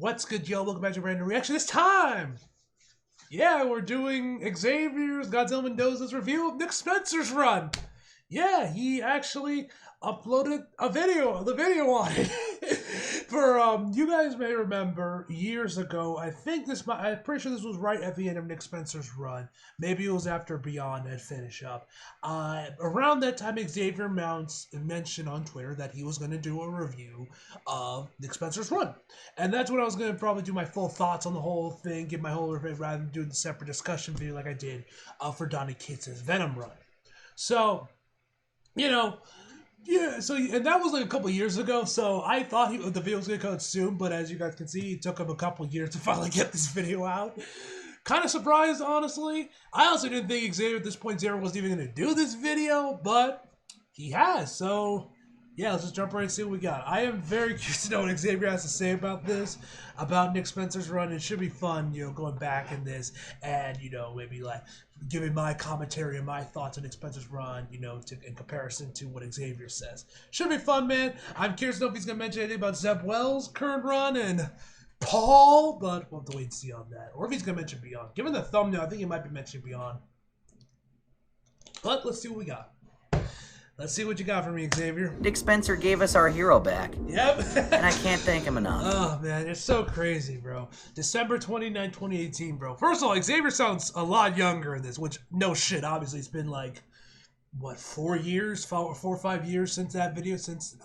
What's good, yo? Welcome back to Random Reaction. This time, yeah, we're doing Xavier's Godzilla Mendoza's review of Nick Spencer's run. Yeah, he actually uploaded a video, the video on it. For you guys may remember years ago. I'm pretty sure this was right at the end of Nick Spencer's run. Maybe it was after Beyond had finished up. Around that time, Xavier Mounts mentioned on Twitter that he was going to do a review of Nick Spencer's run, and that's when I was going to probably do my full thoughts on the whole thing, give my whole review rather than doing the separate discussion video like I did for Donny Cates' Venom run. So, you know. Yeah, and that was like a couple years ago, so I thought the video was going to come out soon, but as you guys can see, it took him a couple years to finally get this video out. Kind of surprised, honestly. I also didn't think Xavier at this point, Xavier wasn't even going to do this video, but he has, so yeah, let's just jump right and see what we got. I am very curious to know what Xavier has to say about this, about Nick Spencer's run. It should be fun, going back in this and, maybe like giving my commentary and my thoughts on Nick Spencer's run, in comparison to what Xavier says. Should be fun, man. I'm curious to know if he's going to mention anything about Zeb Wells' current run and Paul, but we'll have to wait and see on that. Or if he's going to mention Beyond. Given the thumbnail, I think he might be mentioning Beyond. But let's see what we got. Let's see what you got for me, Xavier. Nick Spencer gave us our hero back. Yep. And I can't thank him enough. Oh, man, it's so crazy, bro. December 29, 2018, bro. First of all, Xavier sounds a lot younger in this, which, no shit, obviously, it's been like, what, 4 or 5 years since that video, since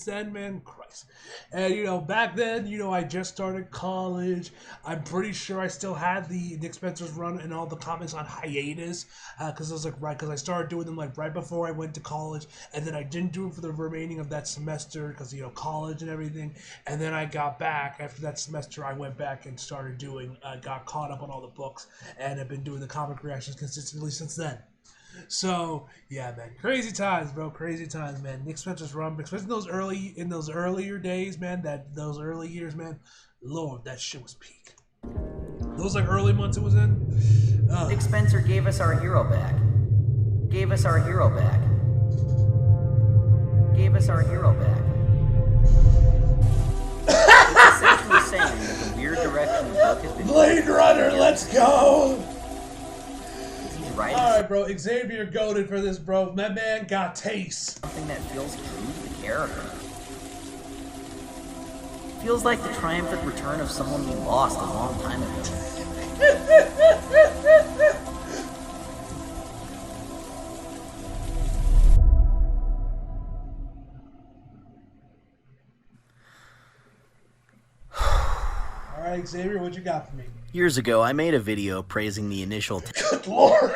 then, man, Christ. And, back then, I just started college. I'm pretty sure I still had the Nick Spencer's run and all the comics on hiatus, because I was like, because I started doing them like right before I went to college, and then I didn't do it for the remaining of that semester, because, college and everything, and then I got back, after that semester, I went back and started doing, got caught up on all the books, and have been doing the comic reactions consistently since then. So yeah, man, crazy times, bro. Crazy times, man. Nick Spencer's run, especially in those earlier days, man. Those early years, man. Lord, that shit was peak. Those like early months it was in. Nick Spencer gave us our hero back. Gave us our hero back. Gave us our hero back. It's essentially saying that the weird direction the book has been. Blade Runner, let's go. Right. Alright, bro. Xavier goated for this, bro. My man got taste. Something that feels true to the character. Feels like the triumphant return of someone we lost a long time ago. Alright, Xavier, what you got for me? Years ago, I made a video praising the initial... Good lord.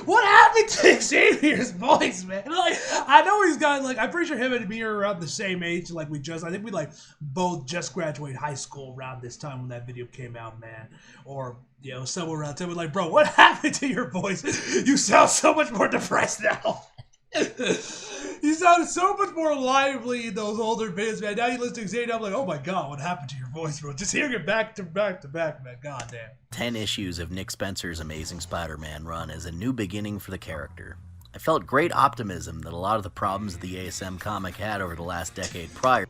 What happened to Xavier's voice, man? Like, I know he's got, like, I'm pretty sure him and me are around the same age. Like, I think we, like, both just graduated high school around this time when that video came out, man. Or, somewhere around time. We're like, bro, what happened to your voice? You sound so much more depressed now. You sounded so much more lively in those older videos, man. Now you listen to Xavier, I'm like, oh my god, what happened to your voice, bro? Just hearing it back to back to back, man. God damn. 10 issues of Nick Spencer's Amazing Spider-Man run as a new beginning for the character. I felt great optimism that a lot of the problems the ASM comic had over the last decade prior.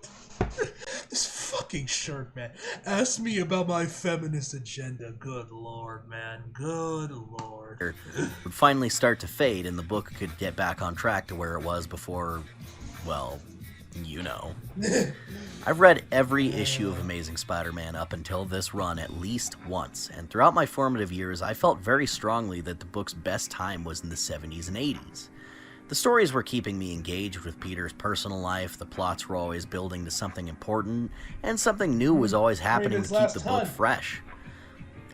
This fucking shirt, man. Ask me about my feminist agenda. Good lord, man. Good lord. Would finally start to fade and the book could get back on track to where it was before, well, I've read every issue of Amazing Spider-Man up until this run at least once, and throughout my formative years, I felt very strongly that the book's best time was in the 70s and 80s. The stories were keeping me engaged with Peter's personal life, the plots were always building to something important, and something new was always happening to keep the book fresh.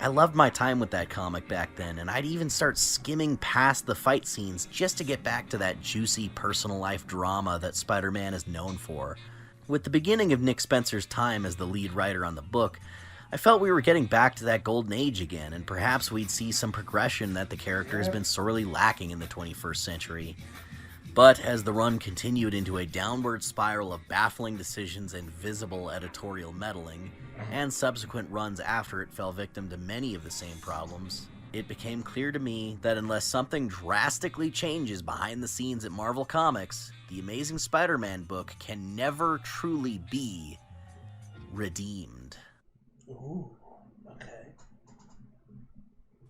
I loved my time with that comic back then, and I'd even start skimming past the fight scenes just to get back to that juicy personal life drama that Spider-Man is known for. With the beginning of Nick Spencer's time as the lead writer on the book, I felt we were getting back to that golden age again, and perhaps we'd see some progression that the character has been sorely lacking in the 21st century. But as the run continued into a downward spiral of baffling decisions and visible editorial meddling, and subsequent runs after it fell victim to many of the same problems, it became clear to me that unless something drastically changes behind the scenes at Marvel Comics, the Amazing Spider-Man book can never truly be Redeemed. Ooh, okay.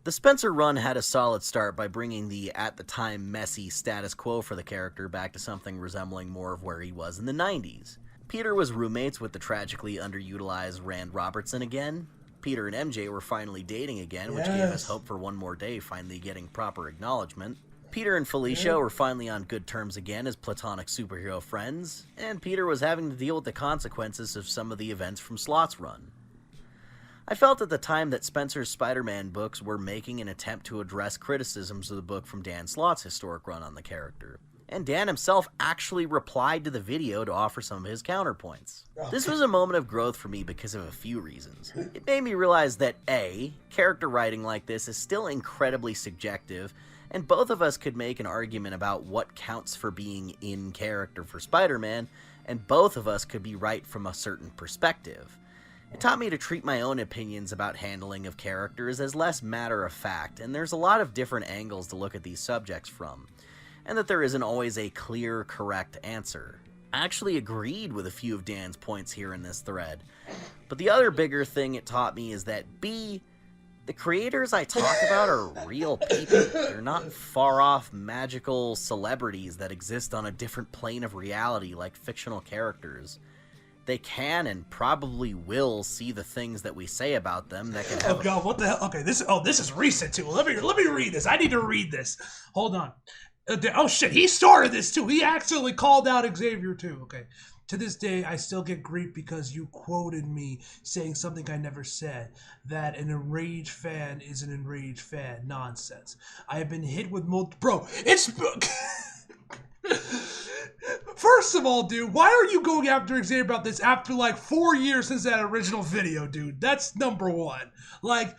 The Spencer run had a solid start by bringing the, at the time, messy status quo for the character back to something resembling more of where he was in the 90s. Peter was roommates with the tragically underutilized Rand Robertson again. Peter and MJ were finally dating again, which gave us hope for one more day finally getting proper acknowledgement. Peter and Felicia were finally on good terms again as platonic superhero friends, and Peter was having to deal with the consequences of some of the events from Slott's run. I felt at the time that Spencer's Spider-Man books were making an attempt to address criticisms of the book from Dan Slott's historic run on the character, and Dan himself actually replied to the video to offer some of his counterpoints. This was a moment of growth for me because of a few reasons. It made me realize that A, character writing like this is still incredibly subjective, and both of us could make an argument about what counts for being in character for Spider-Man, and both of us could be right from a certain perspective. It taught me to treat my own opinions about handling of characters as less matter of fact, and there's a lot of different angles to look at these subjects from, and that there isn't always a clear, correct answer. I actually agreed with a few of Dan's points here in this thread, but the other bigger thing it taught me is that B, the creators I talk about are real people. They're not far-off magical celebrities that exist on a different plane of reality like fictional characters. They can and probably will see the things that we say about them that can have... Oh god, what the hell? Okay, this is recent too. Let me read this. I need to read this. Hold on. Oh shit, he started this too. He actually called out Xavier too. Okay. To this day, I still get grief because you quoted me saying something I never said. That an enraged fan is an enraged fan. Nonsense. I have been hit with multiple... Bro, it's... First of all, dude, why are you going after Xavier about this after like 4 years since that original video, dude? That's number one. Like,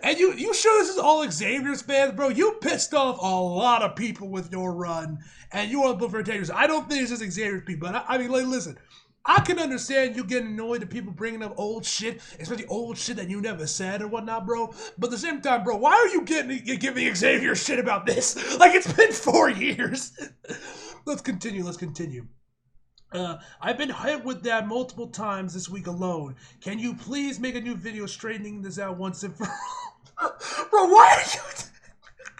and you sure this is all Xavier's fans, bro? You pissed off a lot of people with your run, and you want to put for haters. I don't think it's just Xavier's people. But I mean, like, listen, I can understand you getting annoyed at people bringing up old shit, especially old shit that you never said or whatnot, bro. But at the same time, bro, why are you giving Xavier shit about this? Like, it's been 4 years. Let's continue. I've been hit with that multiple times this week alone. Can you please make a new video straightening this out once and for all? Bro, why are you...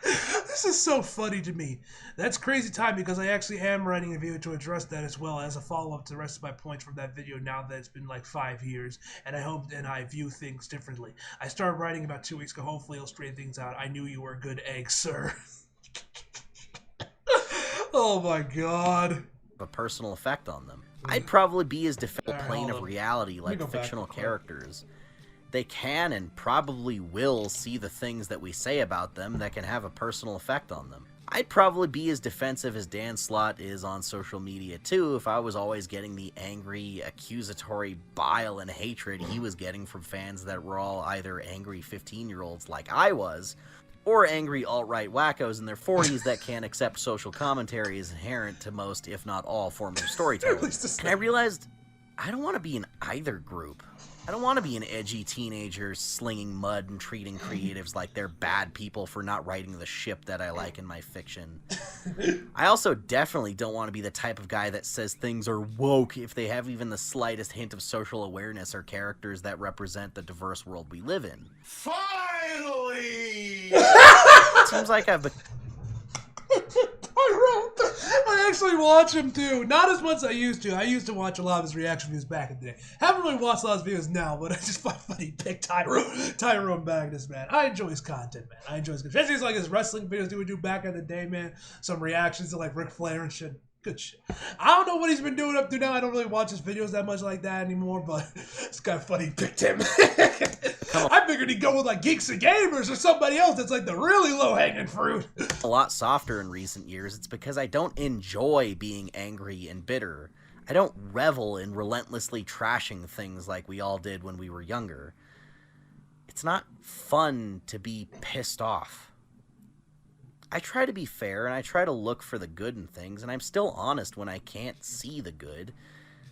This is so funny to me. That's crazy time because I actually am writing a video to address that as well as a follow-up to the rest of my points from that video now that it's been like 5 years, and I hope and I view things differently. I started writing about 2 weeks ago. Hopefully it'll straighten things out. I knew you were a good egg, sir. Oh my god. A personal effect on them. I'd probably be as defend a plane of reality like fictional characters. They can and probably will see the things that we say about them that can have a personal effect on them. I'd probably be as defensive as Dan Slott is on social media too if I was always getting the angry, accusatory bile and hatred he was getting from fans that were all either angry 15-year-olds like I was, or angry alt-right wackos in their 40s that can't accept social commentary is inherent to most, if not all, forms of storytelling. And I realized I don't want to be in either group. I don't want to be an edgy teenager slinging mud and treating creatives like they're bad people for not writing the ship that I like in my fiction. I also definitely don't want to be the type of guy that says things are woke if they have even the slightest hint of social awareness or characters that represent the diverse world we live in. Finally! It seems like I've been... I actually watch him too. Not as much as I used to. I used to watch a lot of his reaction videos back in the day. Haven't really watched a lot of his videos now, but I just find funny pick Tyrone Magnus, man. I enjoy his content, man. I enjoy his content. Especially like his wrestling videos he would do back in the day, man. Some reactions to like Ric Flair and shit. Good shit. I don't know what he's been doing up to now. I don't really watch his videos that much like that anymore, but it's kind of funny he picked him. I figured he'd go with like Geeks and Gamers or somebody else that's like the really low-hanging fruit. A lot softer in recent years. It's because I don't enjoy being angry and bitter. I don't revel in relentlessly trashing things like we all did when we were younger. It's not fun to be pissed off. I try to be fair, and I try to look for the good in things, and I'm still honest when I can't see the good,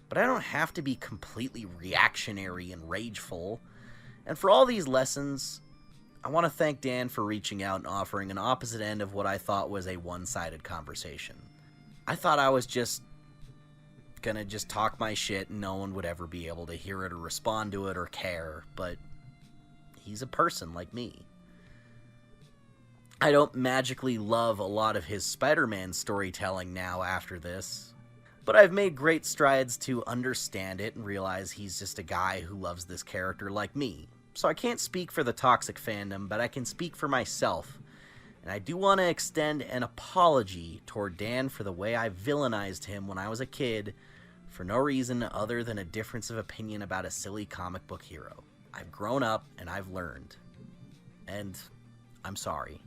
but I don't have to be completely reactionary and rageful. And for all these lessons, I want to thank Dan for reaching out and offering an opposite end of what I thought was a one-sided conversation. I thought I was just gonna just talk my shit and no one would ever be able to hear it or respond to it or care, but he's a person like me. I don't magically love a lot of his Spider-Man storytelling now after this, but I've made great strides to understand it and realize he's just a guy who loves this character like me. So I can't speak for the toxic fandom, but I can speak for myself. And I do want to extend an apology toward Dan for the way I villainized him when I was a kid for no reason other than a difference of opinion about a silly comic book hero. I've grown up and I've learned. And I'm sorry.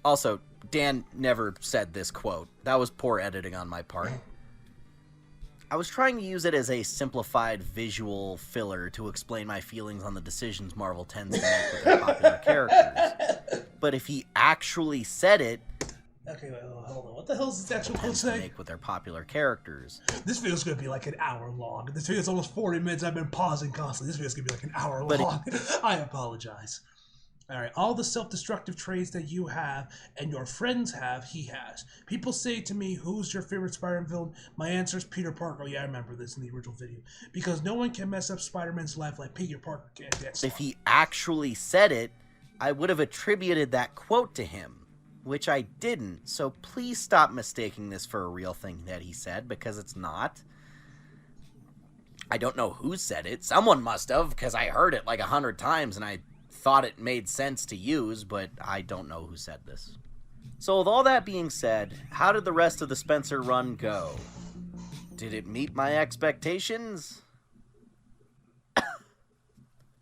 Also, Dan never said this quote. That was poor editing on my part. I was trying to use it as a simplified visual filler to explain my feelings on the decisions Marvel tends to make with their popular characters. But if he actually said it... Okay, wait, hold on. What the hell is this actual quote saying? Make with their popular characters. This video's gonna be like an hour long. This video's almost 40 minutes. I've been pausing constantly. This video's gonna be like an hour long. I apologize. Alright, all the self-destructive traits that you have and your friends have, he has. People say to me, who's your favorite Spider-Man villain? My answer is Peter Parker. Yeah, I remember this in the original video. Because no one can mess up Spider-Man's life like Peter Parker can. If he actually said it, I would have attributed that quote to him, which I didn't. So please stop mistaking this for a real thing that he said, because it's not. I don't know who said it. Someone must have, because I heard it like 100 times and I thought it made sense to use, but I don't know who said this. So with all that being said, how did the rest of the Spencer run go? Did it meet my expectations?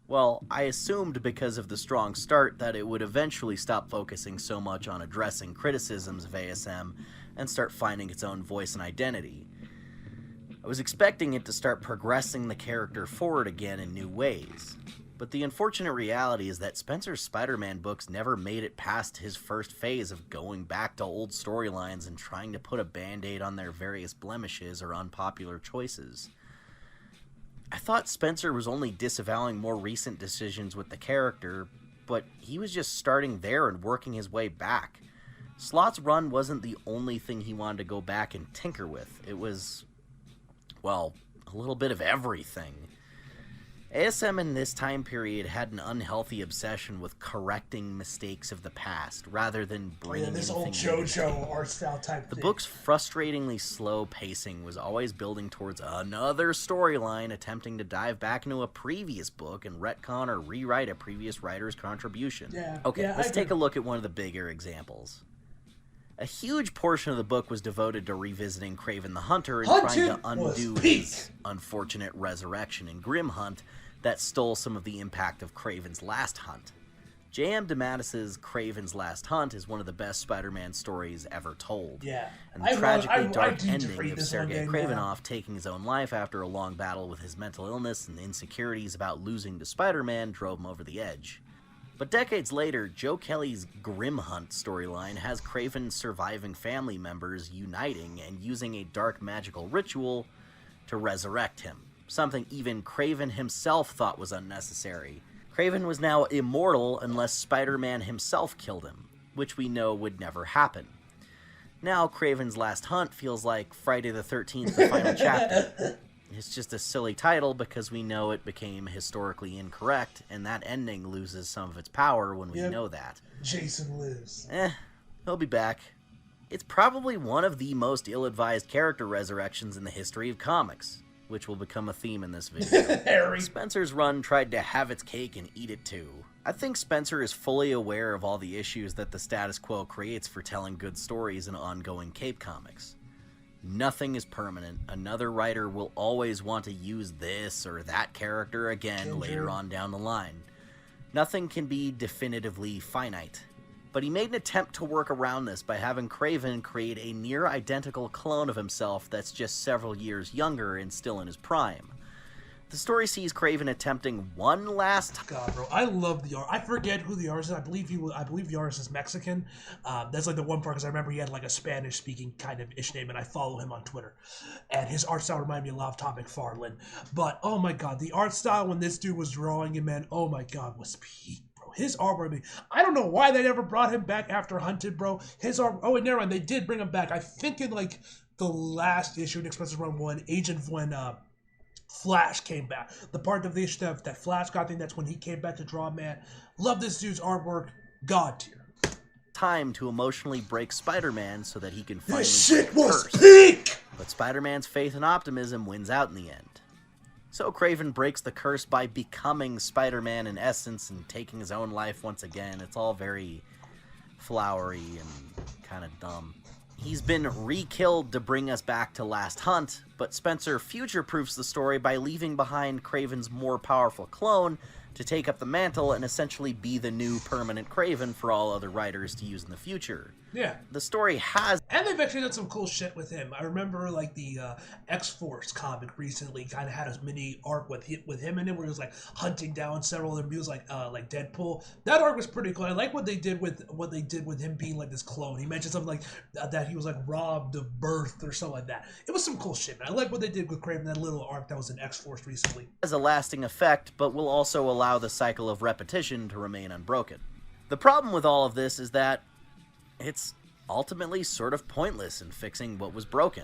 Well, I assumed because of the strong start that it would eventually stop focusing so much on addressing criticisms of ASM and start finding its own voice and identity. I was expecting it to start progressing the character forward again in new ways. But the unfortunate reality is that Spencer's Spider-Man books never made it past his first phase of going back to old storylines and trying to put a band-aid on their various blemishes or unpopular choices. I thought Spencer was only disavowing more recent decisions with the character, but he was just starting there and working his way back. Slott's run wasn't the only thing he wanted to go back and tinker with. It was, well, a little bit of everything. ASM in this time period had an unhealthy obsession with correcting mistakes of the past, rather than bringing this anything old JoJo art style type The thing. book's frustratingly slow pacing was always building towards another storyline, attempting to dive back into a previous book and retcon or rewrite a previous writer's contribution. Let's take a look at one of the bigger examples. A huge portion of the book was devoted to revisiting Kraven the Hunter and trying to undo his unfortunate resurrection in Grim Hunt that stole some of the impact of Kraven's Last Hunt. J.M. DeMatteis's Kraven's Last Hunt is one of the best Spider-Man stories ever told. And the tragically dark ending of Sergei Kravinoff taking his own life after a long battle with his mental illness and insecurities about losing to Spider-Man drove him over the edge. But decades later, Joe Kelly's Grim Hunt storyline has Kraven's surviving family members uniting and using a dark magical ritual to resurrect him, something even Kraven himself thought was unnecessary. Kraven was now immortal unless Spider-Man himself killed him, which we know would never happen. Now Kraven's Last Hunt feels like Friday the 13th, the final chapter. It's just a silly title because we know it became historically incorrect, and that ending loses some of its power when we know that. Jason lives. He'll be back. It's probably one of the most ill-advised character resurrections in the history of comics, which will become a theme in this video. Harry. Spencer's run tried to have its cake and eat it too. I think Spencer is fully aware of all the issues that the status quo creates for telling good stories in ongoing Cape comics. Nothing is permanent. Another writer will always want to use this or that character again later on down the line. Nothing can be definitively finite. But he made an attempt to work around this by having Kraven create a near-identical clone of himself that's just several years younger and still in his prime. The story sees Kraven attempting one last... God, bro, I love the art. I forget who the artist is. I believe the artist is Mexican. That's like the one part, because I remember he had like a Spanish-speaking kind of ish name, and I follow him on Twitter. And his art style reminded me a lot of Todd McFarlane. But, oh my God, the art style when this dude was drawing him, man, oh my God, was peak. His artwork, I don't know why they never brought him back after Hunted, bro. His art, oh, and never mind, they did bring him back. I think in like the last issue Nick Spencer's run when Flash came back. The part of the issue that Flash got, I think that's when he came back to draw, man. Love this dude's artwork. God tier. Time to emotionally break Spider-Man so that he can finally This shit break was the curse. peak! But Spider-Man's faith and optimism wins out in the end. So Kraven breaks the curse by becoming Spider-Man in essence and taking his own life once again. It's all very flowery and kind of dumb. He's been re-killed to bring us back to Last Hunt, but Spencer future-proofs the story by leaving behind Kraven's more powerful clone to take up the mantle and essentially be the new permanent Kraven for all other writers to use in the future. Yeah. The story has... And they've actually done some cool shit with him. I remember, like, the X-Force comic recently kind of had a mini arc with him in it where he was, like, hunting down several of the mutants, like Deadpool. That arc was pretty cool. I like what they did with him being, like, this clone. He mentioned something like that he was, like, robbed of birth or something like that. It was some cool shit, man. I like what they did with Kraven, that little arc that was in X-Force recently. Has a lasting effect, but will also allow the cycle of repetition to remain unbroken. The problem with all of this is that it's ultimately sort of pointless in fixing what was broken.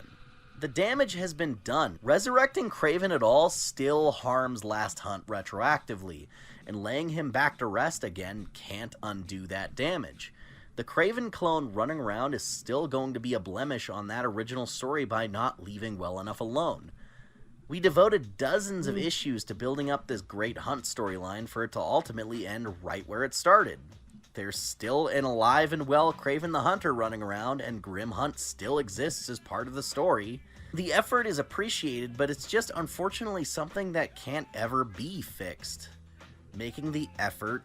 The damage has been done. Resurrecting Kraven at all still harms Last Hunt retroactively, and laying him back to rest again can't undo that damage. The Kraven clone running around is still going to be a blemish on that original story by not leaving well enough alone. We devoted dozens of issues to building up this great Hunt storyline for it to ultimately end right where it started. There's still an alive and well Kraven the Hunter running around, and Grim Hunt still exists as part of the story. The effort is appreciated, but it's just unfortunately something that can't ever be fixed, making the effort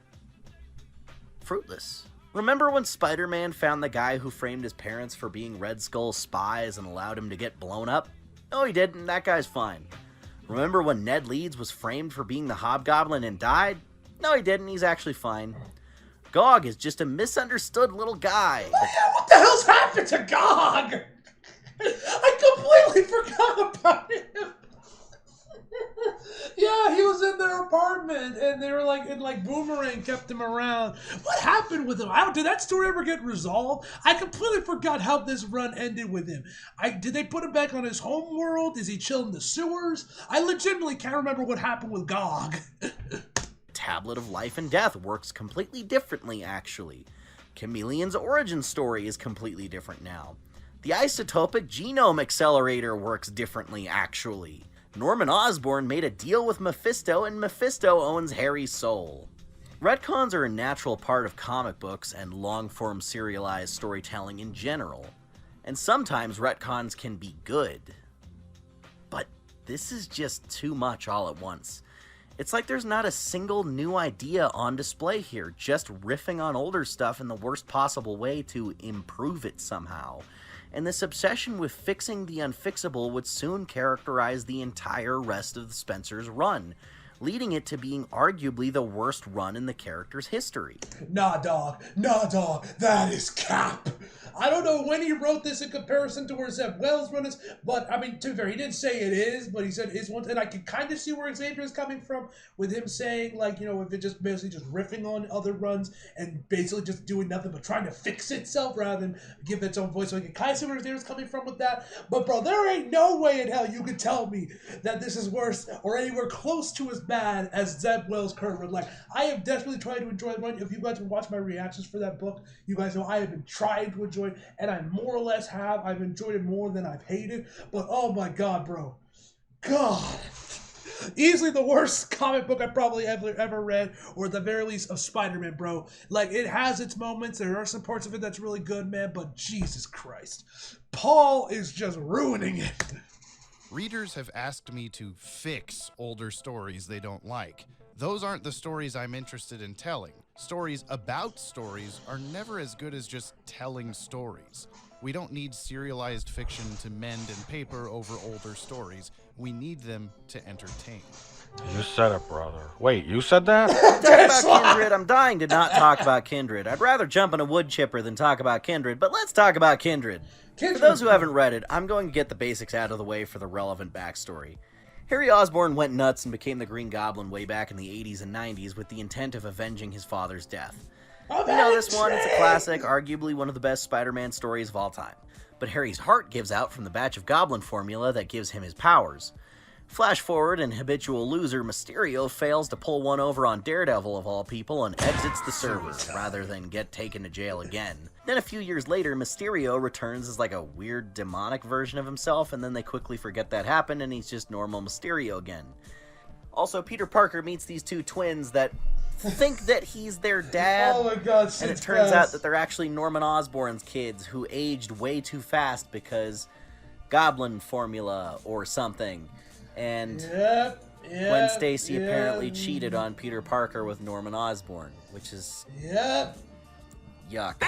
fruitless. Remember when Spider-Man found the guy who framed his parents for being Red Skull's spies and allowed him to get blown up? No, he didn't. That guy's fine. Remember when Ned Leeds was framed for being the Hobgoblin and died? No, he didn't. He's actually fine. Gog is just a misunderstood little guy. What the hell's happened to Gog? I completely forgot about him. Yeah, he was in their apartment, and they were like Boomerang kept him around. What happened with him? Did that story ever get resolved? I completely forgot how this run ended with him. Did they put him back on his home world? Is he chilling in the sewers? I legitimately can't remember what happened with Gog. Tablet of Life and Death works completely differently, actually. Chameleon's origin story is completely different now. The Isotopic Genome Accelerator works differently, actually. Norman Osborn made a deal with Mephisto, and Mephisto owns Harry's soul. Retcons are a natural part of comic books and long-form serialized storytelling in general, and sometimes retcons can be good. But this is just too much all at once. It's like there's not a single new idea on display here, just riffing on older stuff in the worst possible way to improve it somehow. And this obsession with fixing the unfixable would soon characterize the entire rest of the Spencer's run, leading it to being arguably the worst run in the character's history. Nah, dog, that is cap. I don't know when he wrote this in comparison to where Zeb Wells run is, but I mean, to be fair, he didn't say it is, but he said it is one, and I can kind of see where Xavier is coming from with him saying, like, you know, if it just basically just riffing on other runs and basically just doing nothing but trying to fix itself rather than give its own voice. So I can kind of see where Xavier's coming from with that. But bro, there ain't no way in hell you could tell me that this is worse or anywhere close to as bad as Zeb Wells' current run. Like, I have desperately tried to enjoy the run. If you guys have watched my reactions for that book, you guys know I have been trying to enjoy it, and I more or less have. I've enjoyed it more than I've hated. But oh my god, bro. God. Easily the worst comic book I probably ever read, or at the very least of Spider-Man, bro. Like, it has its moments. There are some parts of it that's really good, man, but Jesus Christ. Paul is just ruining it. Readers have asked me to fix older stories they don't like. Those aren't the stories I'm interested in telling. Stories about stories are never as good as just telling stories. We don't need serialized fiction to mend in paper over older stories. We need them to entertain. You said it, brother. Wait, you said that? Talk about Kindred. I'm dying to not talk about Kindred. I'd rather jump in a wood chipper than talk about Kindred, but let's talk about Kindred. For those who haven't read it, I'm going to get the basics out of the way for the relevant backstory. Harry Osborn went nuts and became the Green Goblin way back in the 80s and 90s with the intent of avenging his father's death. You know this one, it's a classic, arguably one of the best Spider-Man stories of all time. but Harry's heart gives out from the batch of goblin formula that gives him his powers. Flash forward, and habitual loser Mysterio fails to pull one over on Daredevil of all people and exits the server, rather than get taken to jail again. Then a few years later, Mysterio returns as like a weird demonic version of himself, and then they quickly forget that happened and he's just normal Mysterio again. Also, Peter Parker meets these two twins that think that he's their dad, Oh my god, and it turns out that they're actually Norman Osborn's kids who aged way too fast because goblin formula or something. And Gwen Stacy apparently cheated on Peter Parker with Norman Osborn, which is yuck.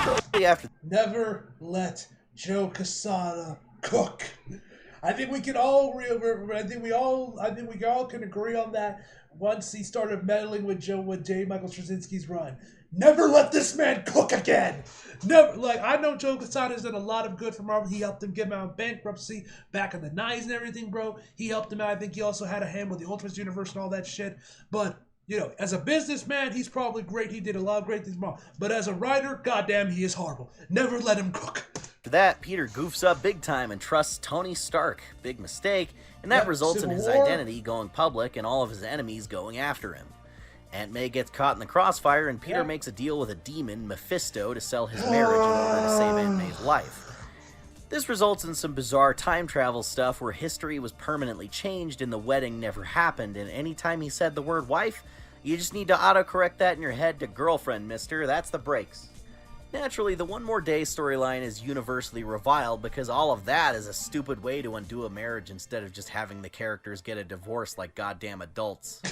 Shortly after, Never let Joe Quesada cook. I think we can all I think we all can agree on that once he started meddling with J. Michael Straczynski's run. Never let this man cook again. Never. Like, I know Joe Quesada's done a lot of good for Marvel. He helped him get him out of bankruptcy back in the 90s and everything, bro. He helped him out. I think he also had a hand with the Ultimates universe and all that shit. But, you know, as a businessman, he's probably great. He did a lot of great things. But as a writer, goddamn, he is horrible. Never let him cook. after that, Peter goofs up big time and trusts Tony Stark. Big mistake, and that results in Civil his War. identity going public and all of his enemies going after him. Aunt May gets caught in the crossfire, and Peter makes a deal with a demon, Mephisto, to sell his marriage in order to save Aunt May's life. This results in some bizarre time travel stuff where history was permanently changed and the wedding never happened, and anytime he said the word wife, you just need to autocorrect that in your head to girlfriend, mister. That's the breaks. Naturally, the One More Day storyline is universally reviled because all of that is a stupid way to undo a marriage instead of just having the characters get a divorce like goddamn adults.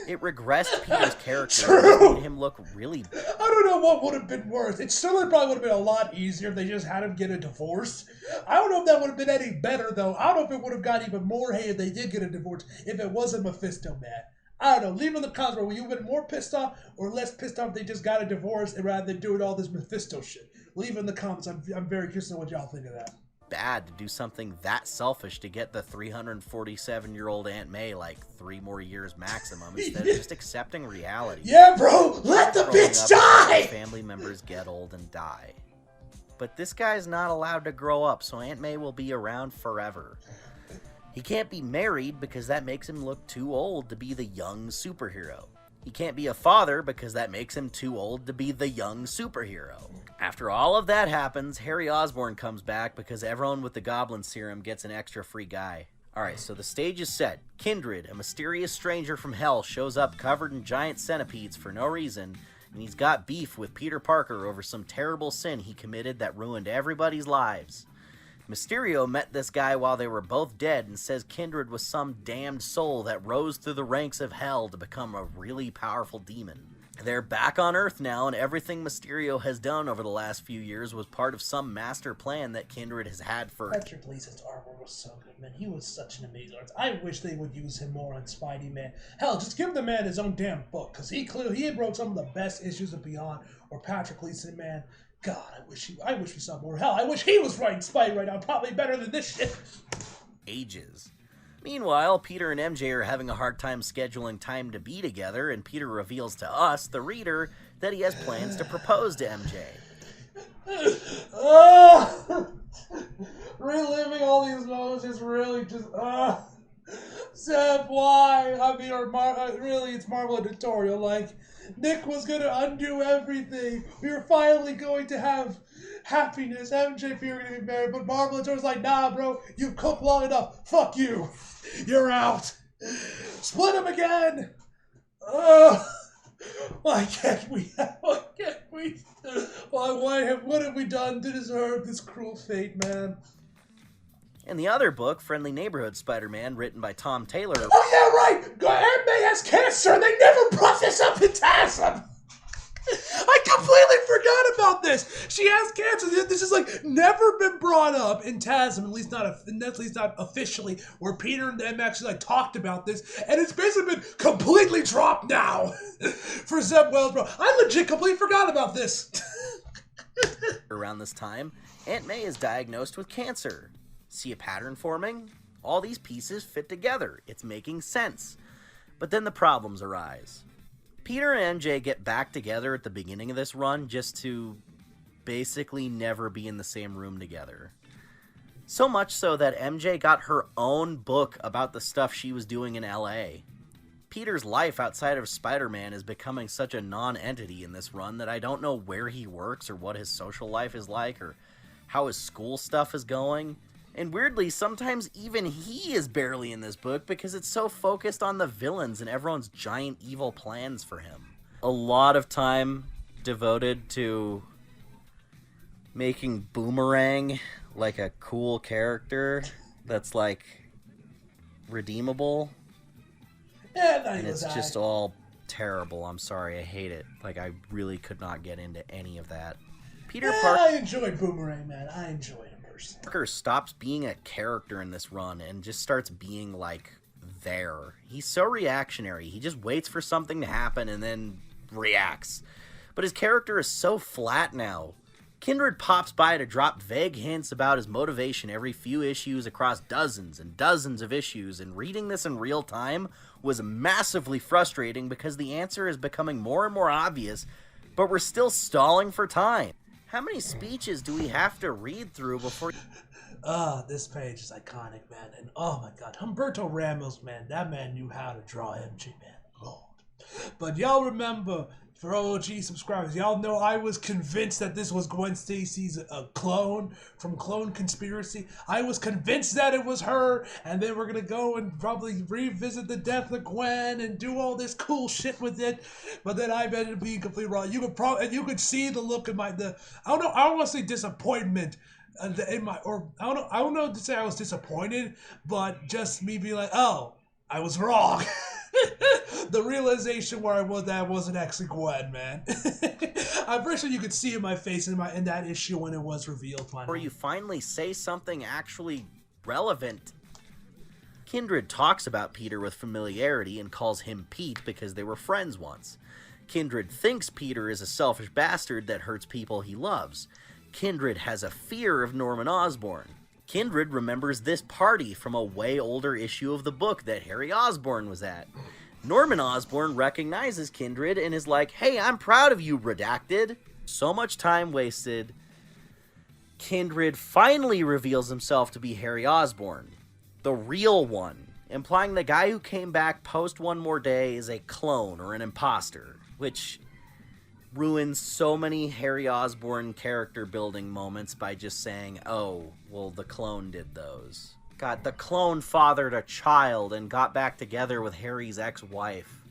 It regressed Peter's character and made him look really... I don't know what would have been worse. It certainly probably would have been a lot easier if they just had him get a divorce. I don't know if that would have been any better, though. I don't know if it would have got even more hate if they did get a divorce, if it wasn't Mephisto, man. I don't know. Leave in the comments where you've been more pissed off or less pissed off if they just got a divorce rather than doing all this Mephisto shit. Leave in the comments. I'm very curious to know what y'all think of that. bad to do something that selfish to get the 347-year-old Aunt May like 3 more years maximum instead of just accepting reality. Yeah, bro! Let the Growing bitch up, die! Family members get old and die. But this guy's not allowed to grow up, so Aunt May will be around forever. He can't be married because that makes him look too old to be the young superhero. He can't be a father because that makes him too old to be the young superhero. After all of that happens, Harry Osborn comes back because everyone with the Goblin Serum gets an extra free guy. Alright, so the stage is set. Kindred, a mysterious stranger from hell, shows up covered in giant centipedes for no reason, and he's got beef with Peter Parker over some terrible sin he committed that ruined everybody's lives. Mysterio met this guy while they were both dead and says Kindred was some damned soul that rose through the ranks of hell to become a really powerful demon. They're back on Earth now, and everything Mysterio has done over the last few years was part of some master plan that Kindred has had for... Patrick Gleason's armor was so good, man. He was such an amazing artist. I wish they would use him more on Spidey, man. Hell, just give the man his own damn book, because he wrote some of the best issues of Beyond, or Patrick Gleason, man. God, I wish we saw more. Hell, I wish he was writing Spidey right now. Probably better than this shit. ages. Meanwhile, Peter and MJ are having a hard time scheduling time to be together, and Peter reveals to us, the reader, that he has plans to propose to MJ. Reliving all these moments is really just, Seth, why? I mean, really, it's Marvel editorial. Like, Nick was gonna undo everything. We were finally going to have happiness. MJ and Peter were gonna be married, but Marvel editorial's like, nah, bro, you've cooked long enough. Fuck you. You're out. Split them again. Why can't we? What have we done to deserve this cruel fate, man? In the other book, Friendly Neighborhood Spider-Man, written by Tom Taylor... Oh, yeah, right! Aunt May has cancer, and they never brought this up in TASM! I completely forgot about this! She has cancer. This has, like, never been brought up in TASM, at least not officially, where Peter and them actually, like, talked about this, and it's basically been completely dropped now for Zeb Wells, bro. I legit completely forgot about this. Around this time, Aunt May is diagnosed with cancer. See a pattern forming? All these pieces fit together. It's making sense. But then the problems arise. Peter and MJ get back together at the beginning of this run just to basically never be in the same room together. So much so that MJ got her own book about the stuff she was doing in LA. Peter's life outside of Spider-Man is becoming such a non-entity in this run that I don't know where he works or what his social life is like or how his school stuff is going. And weirdly, sometimes even he is barely in this book because it's so focused on the villains and everyone's giant evil plans for him. A lot of time devoted to making Boomerang like a cool character that's like redeemable. Yeah, And it's just all terrible. I'm sorry, I hate it. Like, I really could not get into any of that. Peter I enjoyed Boomerang, man. I enjoyed him personally. Parker stops being a character in this run and just starts being, like, there. He's so reactionary. He just waits for something to happen and then reacts. But his character is so flat now. Kindred pops by to drop vague hints about his motivation every few issues across dozens and dozens of issues, and reading this in real time was massively frustrating because the answer is becoming more and more obvious, but we're still stalling for time. How many speeches do we have to read through before... This page is iconic, man. And oh my god, Humberto Ramos, man, that man knew how to draw MJ, man. Lord. But y'all remember, for OG subscribers, y'all know I was convinced that this was Gwen Stacy's clone from Clone Conspiracy. I was convinced that it was her, and then we're gonna go and probably revisit the death of Gwen and do all this cool shit with it. But then I ended up being completely wrong. You could see the look in I don't want to say disappointment. I don't know to say I was disappointed, but just me being like, oh, I was wrong. The realization where I was that I wasn't actually Gwen, man. I'm pretty sure you could see in my face in that issue when it was revealed. Or you finally say something actually relevant. Kindred talks about Peter with familiarity and calls him Pete because they were friends once. Kindred thinks Peter is a selfish bastard that hurts people he loves. Kindred has a fear of Norman Osborn. Kindred remembers this party from a way older issue of the book that Harry Osborn was at. Norman Osborn recognizes Kindred and is like, hey, I'm proud of you, Redacted. So much time wasted. Kindred finally reveals himself to be Harry Osborn, the real one, implying the guy who came back post One More Day is a clone or an imposter, which ruins so many Harry Osborn character building moments by just saying, oh, well, the clone did those. God, the clone fathered a child and got back together with Harry's ex-wife.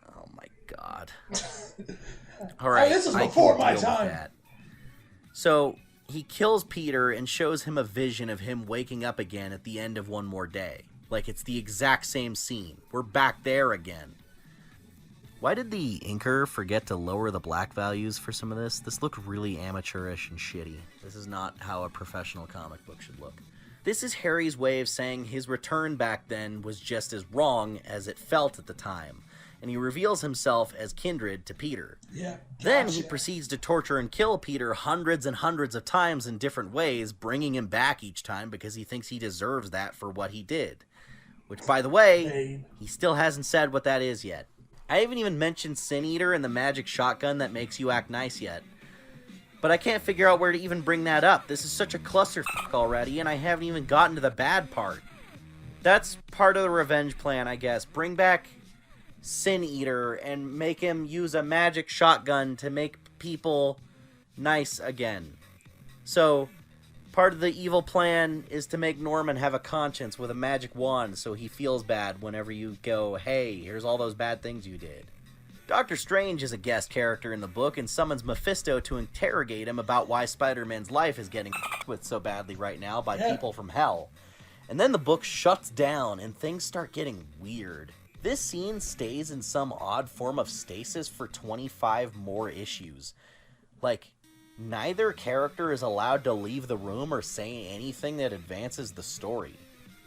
Oh my god. Alright, this is before my time. That. So, he kills Peter and shows him a vision of him waking up again at the end of One More Day. Like it's the exact same scene. We're back there again. Why did the inker forget to lower the black values for some of this? This looked really amateurish and shitty. This is not how a professional comic book should look. This is Harry's way of saying his return back then was just as wrong as it felt at the time, and he reveals himself as Kindred to Peter. Yeah. Then he proceeds to torture and kill Peter hundreds and hundreds of times in different ways, bringing him back each time because he thinks he deserves that for what he did. Which, by the way, he still hasn't said what that is yet. I haven't even mentioned Sin Eater and the magic shotgun that makes you act nice yet. But I can't figure out where to even bring that up. This is such a clusterfuck already, and I haven't even gotten to the bad part. That's part of the revenge plan, I guess. Bring back Sin Eater and make him use a magic shotgun to make people nice again. So, part of the evil plan is to make Norman have a conscience with a magic wand so he feels bad whenever you go, hey, here's all those bad things you did. Doctor Strange is a guest character in the book and summons Mephisto to interrogate him about why Spider-Man's life is getting with so badly right now by people from hell. And then the book shuts down and things start getting weird. This scene stays in some odd form of stasis for 25 more issues. Like, neither character is allowed to leave the room or say anything that advances the story.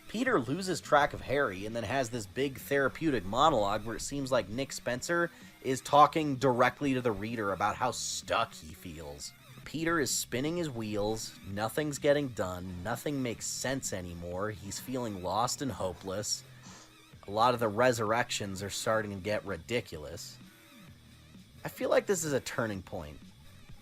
Peter loses track of Harry and then has this big therapeutic monologue where it seems like Nick Spencer is talking directly to the reader about how stuck he feels. Peter is spinning his wheels, nothing's getting done, nothing makes sense anymore, he's feeling lost and hopeless. A lot of the resurrections are starting to get ridiculous. I feel like this is a turning point.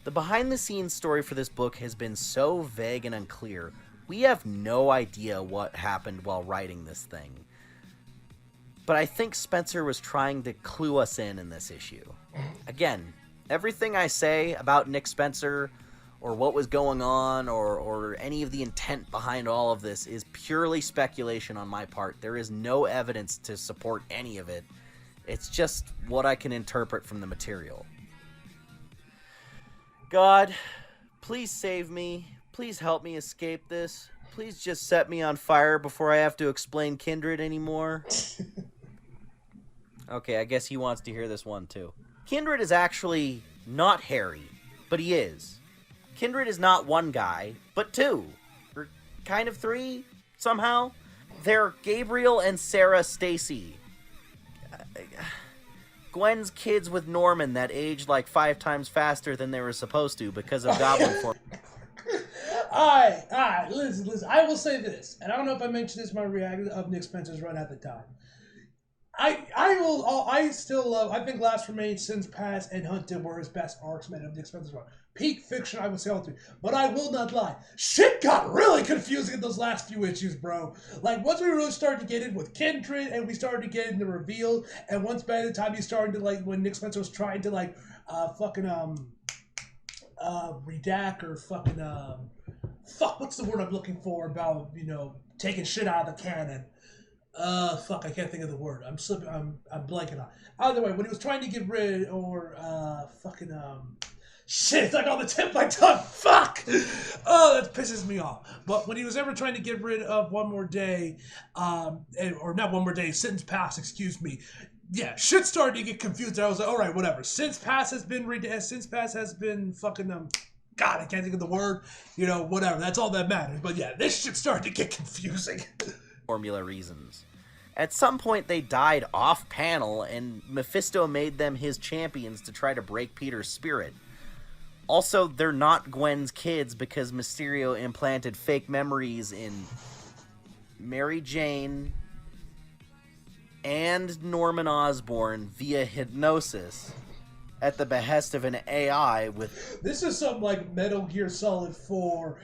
The behind-the-scenes story for this book has been so vague and unclear, we have no idea what happened while writing this thing. But I think Spencer was trying to clue us in this issue. Again, everything I say about Nick Spencer, or what was going on, or any of the intent behind all of this is purely speculation on my part. There is no evidence to support any of it. It's just what I can interpret from the material. God, please save me. Please help me escape this. Please just set me on fire before I have to explain Kindred anymore. Okay, I guess he wants to hear this one too. Kindred is actually not Harry, but he is. Kindred is not one guy, but two. Or kind of three, somehow. They're Gabriel and Sarah Stacy. Gwen's kids with Norman that aged like 5 times faster than they were supposed to because of goblin form. Alright, listen. I will say this, and I don't know if I mentioned this in my reaction of Nick Spencer's run at the time. I still love, I think Last Remains, Sins Past, and Hunted were his best arcs, man, of Nick Spencer's run. Peak fiction, I would say all three. But I will not lie. Shit got really confusing in those last few issues, bro. Like, once we really started to get in with Kindred, and we started to get in the reveal, and once by the time he started to, like, when Nick Spencer was trying to, like, redact or what's the word I'm looking for about, taking shit out of the canon. I can't think of the word. I'm blanking on. Either way, when he was trying to get rid shit, it's like on the tip of my tongue. Fuck! Oh, that pisses me off. But when he was ever trying to get rid of One More Day, or not One More Day, Sentence Pass, excuse me. Yeah, shit started to get confused. I was like, all right, whatever. Since Pass has been fucking God, I can't think of the word. Whatever. That's all that matters. But yeah, this shit started to get confusing. Formula reasons. At some point they died off panel and Mephisto made them his champions to try to break Peter's spirit. Also, they're not Gwen's kids because Mysterio implanted fake memories in Mary Jane and Norman Osborn via hypnosis at the behest of an AI with... This is something like Metal Gear Solid 4,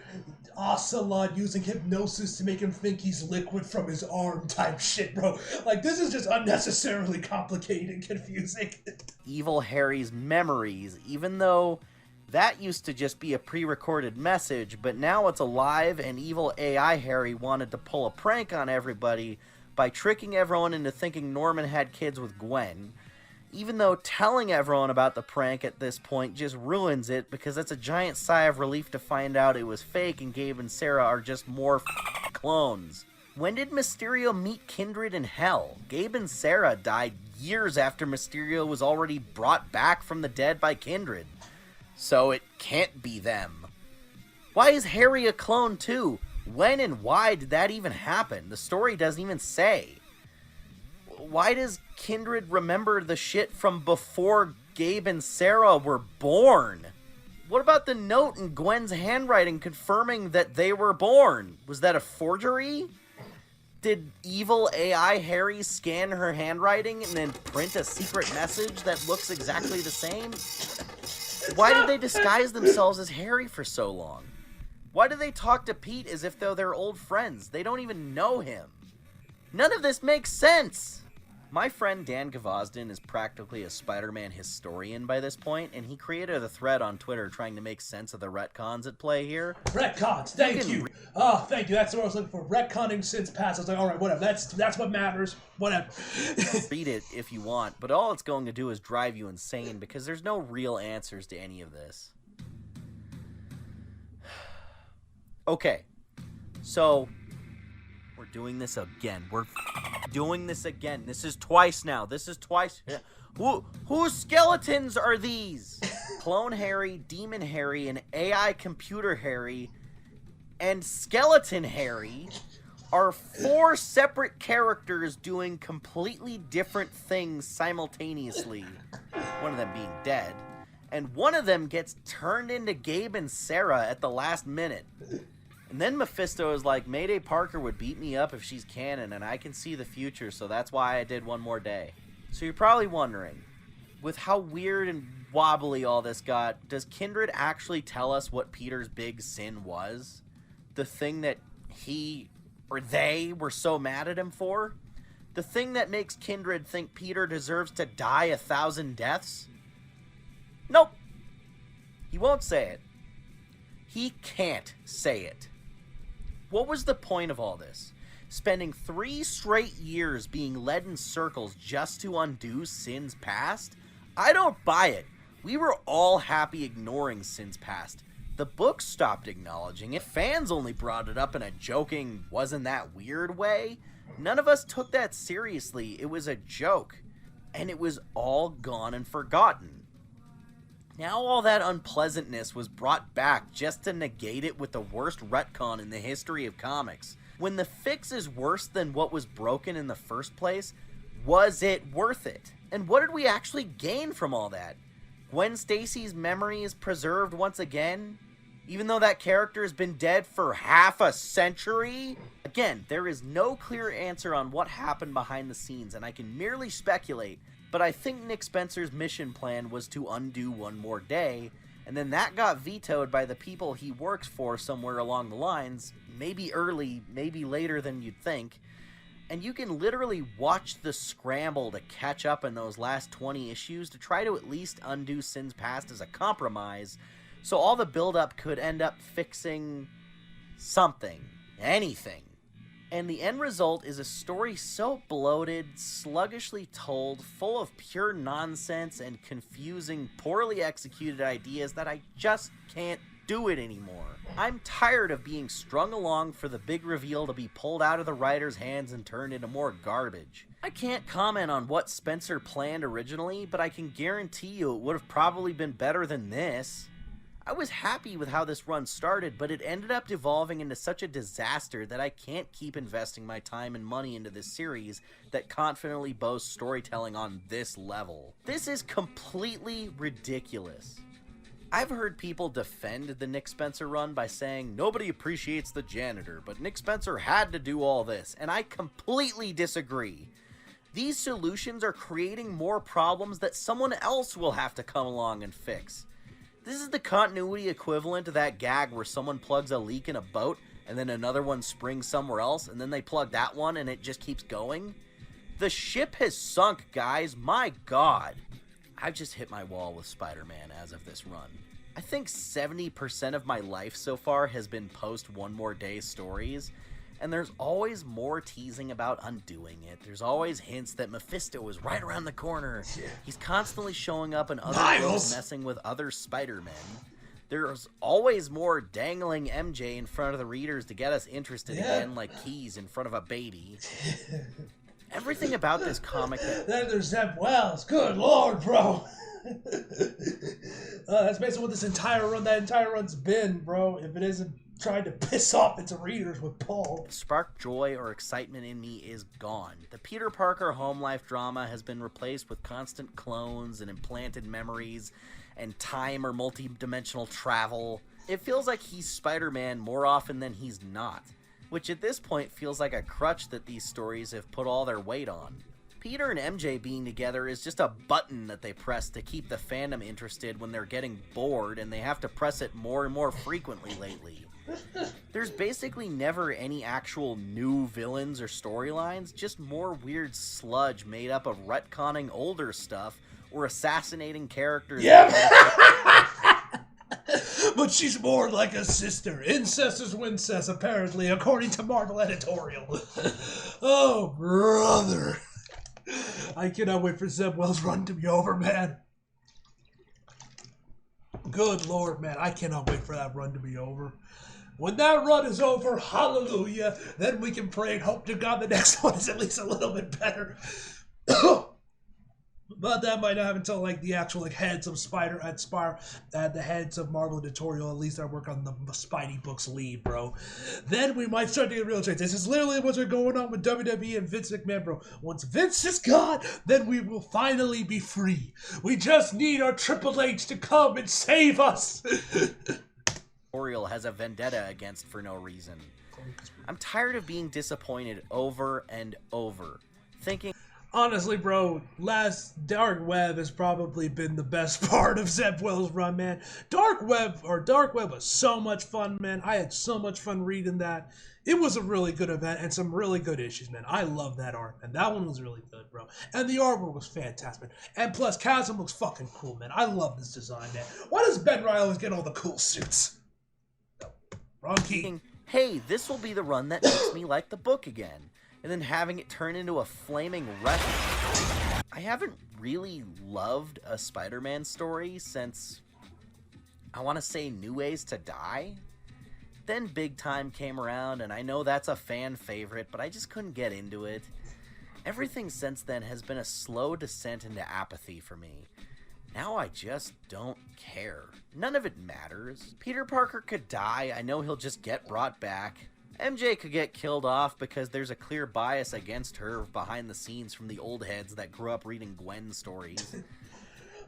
Ocelot using hypnosis to make him think he's liquid from his arm type shit, bro. Like, this is just unnecessarily complicated and confusing. Evil Harry's memories, even though that used to just be a pre-recorded message, but now it's alive and evil AI Harry wanted to pull a prank on everybody by tricking everyone into thinking Norman had kids with Gwen. Even though telling everyone about the prank at this point just ruins it because it's a giant sigh of relief to find out it was fake and Gabe and Sarah are just more clones. When did Mysterio meet Kindred in hell? Gabe and Sarah died years after Mysterio was already brought back from the dead by Kindred. So it can't be them. Why is Harry a clone too? When and why did that even happen? The story doesn't even say. Why does Kindred remember the shit from before Gabe and Sarah were born? What about the note in Gwen's handwriting confirming that they were born? Was that a forgery? Did evil AI Harry scan her handwriting and then print a secret message that looks exactly the same? Why did they disguise themselves as Harry for so long? Why do they talk to Pete as if though they're old friends? They don't even know him. None of this makes sense. My friend Dan Gvozden is practically a Spider-Man historian by this point, and he created a thread on Twitter trying to make sense of the retcons at play here. Retcons, thank you. Oh, thank you. That's what I was looking for. Retconning since past. I was like, all right, whatever. That's what matters. Whatever. Read it if you want, but all it's going to do is drive you insane because there's no real answers to any of this. Okay, so we're doing this again. We're doing this again. This is twice now. This is twice. Whose skeletons are these? Clone Harry, Demon Harry, and AI Computer Harry, and Skeleton Harry are 4 separate characters doing completely different things simultaneously. One of them being dead. And one of them gets turned into Gabe and Sarah at the last minute. And then Mephisto is like, Mayday Parker would beat me up if she's canon, and I can see the future, so that's why I did One More Day. So you're probably wondering, with how weird and wobbly all this got, does Kindred actually tell us what Peter's big sin was? The thing that he or they were so mad at him for? The thing that makes Kindred think Peter deserves to die 1,000 deaths? Nope. He won't say it. He can't say it. What was the point of all this? Spending 3 straight years being led in circles just to undo sins past? I don't buy it. We were all happy ignoring sins past. The book stopped acknowledging it. Fans only brought it up in a joking, wasn't that weird way. None of us took that seriously. It was a joke. And it was all gone and forgotten. Now all that unpleasantness was brought back just to negate it with the worst retcon in the history of comics. When the fix is worse than what was broken in the first place, was it worth it? And what did we actually gain from all that? Gwen Stacy's memory is preserved once again? Even though that character has been dead for half a century? Again, there is no clear answer on what happened behind the scenes, and I can merely speculate, but I think Nick Spencer's mission plan was to undo one more day, and then that got vetoed by the people he works for somewhere along the lines, maybe early, maybe later than you'd think, and you can literally watch the scramble to catch up in those last 20 issues to try to at least undo Sins Past as a compromise, so all the build-up could end up fixing something, anything. And the end result is a story so bloated, sluggishly told, full of pure nonsense and confusing, poorly executed ideas that I just can't do it anymore. I'm tired of being strung along for the big reveal to be pulled out of the writer's hands and turned into more garbage. I can't comment on what Spencer planned originally, but I can guarantee you it would have probably been better than this. I was happy with how this run started, but it ended up devolving into such a disaster that I can't keep investing my time and money into this series that confidently boasts storytelling on this level. This is completely ridiculous. I've heard people defend the Nick Spencer run by saying nobody appreciates the janitor, but Nick Spencer had to do all this, and I completely disagree. These solutions are creating more problems that someone else will have to come along and fix. This is the continuity equivalent to that gag where someone plugs a leak in a boat and then another one springs somewhere else and then they plug that one and it just keeps going. The ship has sunk, guys. My God. I've just hit my wall with Spider-Man as of this run. I think 70% of my life so far has been post One More Day stories, and there's always more teasing about undoing it. There's always hints that Mephisto is right around the corner. He's constantly showing up in other books messing with other Spider-Men. There's always more dangling MJ in front of the readers to get us interested again, like keys in front of a baby. Everything about this comic Then there's Zeb Wells. Good Lord, bro. That's basically what this entire run's been, bro. If it isn't trying to piss off its readers with Paul. Spark joy or excitement in me is gone. The Peter Parker home life drama has been replaced with constant clones and implanted memories and time or multi-dimensional travel. It feels like he's Spider-Man more often than he's not, which at this point feels like a crutch that these stories have put all their weight on. Peter and MJ being together is just a button that they press to keep the fandom interested when they're getting bored, and they have to press it more and more frequently lately. There's basically never any actual new villains or storylines, just more weird sludge made up of retconning older stuff or assassinating characters. Yep. But she's more like a sister. Incest is wincest, apparently, according to Marvel editorial. Oh, brother. I cannot wait for Zeb Wells' run to be over, man. Good Lord, man. I cannot wait for that run to be over. When that run is over, hallelujah, then we can pray and hope to God the next one is at least a little bit better. But that might not happen until like the actual heads of the heads of Marvel editorial, at least I work on the Spidey books lead, bro. Then we might start to get real change. This is literally what's going on with WWE and Vince McMahon, bro. Once Vince is gone, then we will finally be free. We just need our Triple H to come and save us. Oriole has a vendetta against for no reason. I'm tired of being disappointed over and over, thinking Honestly, bro, last Dark Web has probably been the best part of Zeb Wells' run, man. Dark Web was so much fun, man. I had so much fun reading that. It was a really good event and some really good issues, man. I love that art, man. That one was really good, bro. And the artwork was fantastic. And plus, Chasm looks fucking cool, man. I love this design, man. Why does Ben Riley always get all the cool suits? Wrong key. Hey, this will be the run that makes me like the book again. And then having it turn into a flaming wreck. I haven't really loved a Spider-Man story since, I want to say, New Ways to Die. Then Big Time came around, and I know that's a fan favorite, but I just couldn't get into it. Everything since then has been a slow descent into apathy for me. Now I just don't care. None of it matters. Peter Parker could die, I know he'll just get brought back. MJ could get killed off because there's a clear bias against her behind the scenes from the old heads that grew up reading Gwen stories.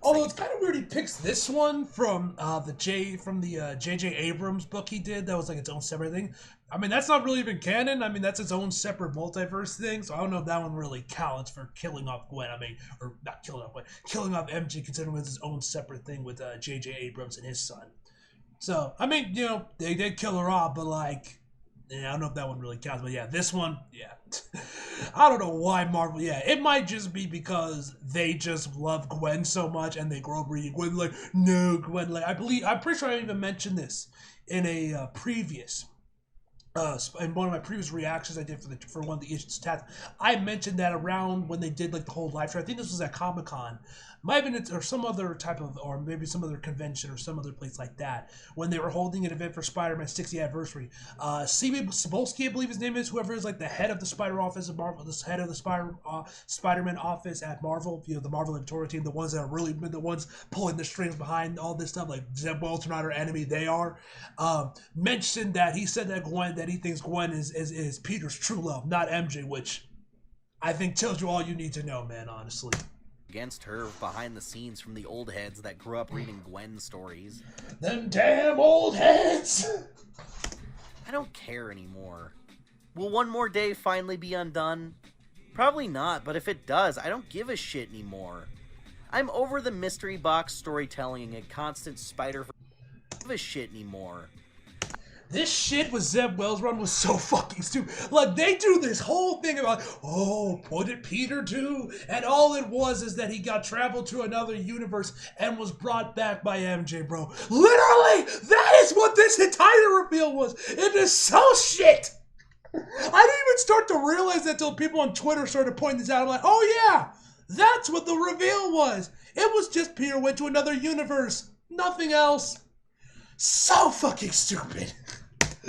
Although it's kind of weird he picks this one from the J.J. Abrams book he did. That was like its own separate thing. I mean, that's not really even canon. I mean, that's its own separate multiverse thing. So I don't know if that one really counts for killing off Gwen. I mean, or not killing off Gwen, killing off MJ, considering it's its own separate thing with J.J. Abrams and his son. So, I mean, you know, they did kill her off, but like, yeah, I don't know if that one really counts, but yeah, this one, yeah. I don't know why Marvel, yeah, it might just be because they just love Gwen so much and they grow up reading Gwen, like, no, Gwen, like, I'm pretty sure I even mentioned this in a previous, in one of my previous reactions I did for one of the issues stats. I mentioned that around when they did like the whole live show. I think this was at Comic-Con. Might have been or some other type of, or maybe some other convention or some other place like that, when they were holding an event for Spider-Man's 60th anniversary. C.B. Cebulski, I believe his name is, whoever is like the head of the Spider office at Marvel, the head of the Spider-Man office at Marvel, you know, the Marvel editorial team, the ones that are really been the ones pulling the strings behind all this stuff, like Zeb Wells are not our enemy, they are. Mentioned that he said that he thinks Gwen is Peter's true love, not MJ, which I think tells you all you need to know, man, honestly. Against her behind the scenes from the old heads that grew up reading Gwen stories. Them damn old heads! I don't care anymore. Will One More Day finally be undone? Probably not, but if it does, I don't give a shit anymore. I'm over the mystery box storytelling and constant Spider-Verse. I don't give a shit anymore. This shit with Zeb Wells' run was so fucking stupid. Like, they do this whole thing about, oh, what did Peter do? And all it was is that he got traveled to another universe and was brought back by MJ, bro. Literally, that is what this entire reveal was. It is so shit. I didn't even start to realize that until people on Twitter started pointing this out. I'm like, oh yeah, that's what the reveal was. It was just Peter went to another universe. Nothing else. So fucking stupid.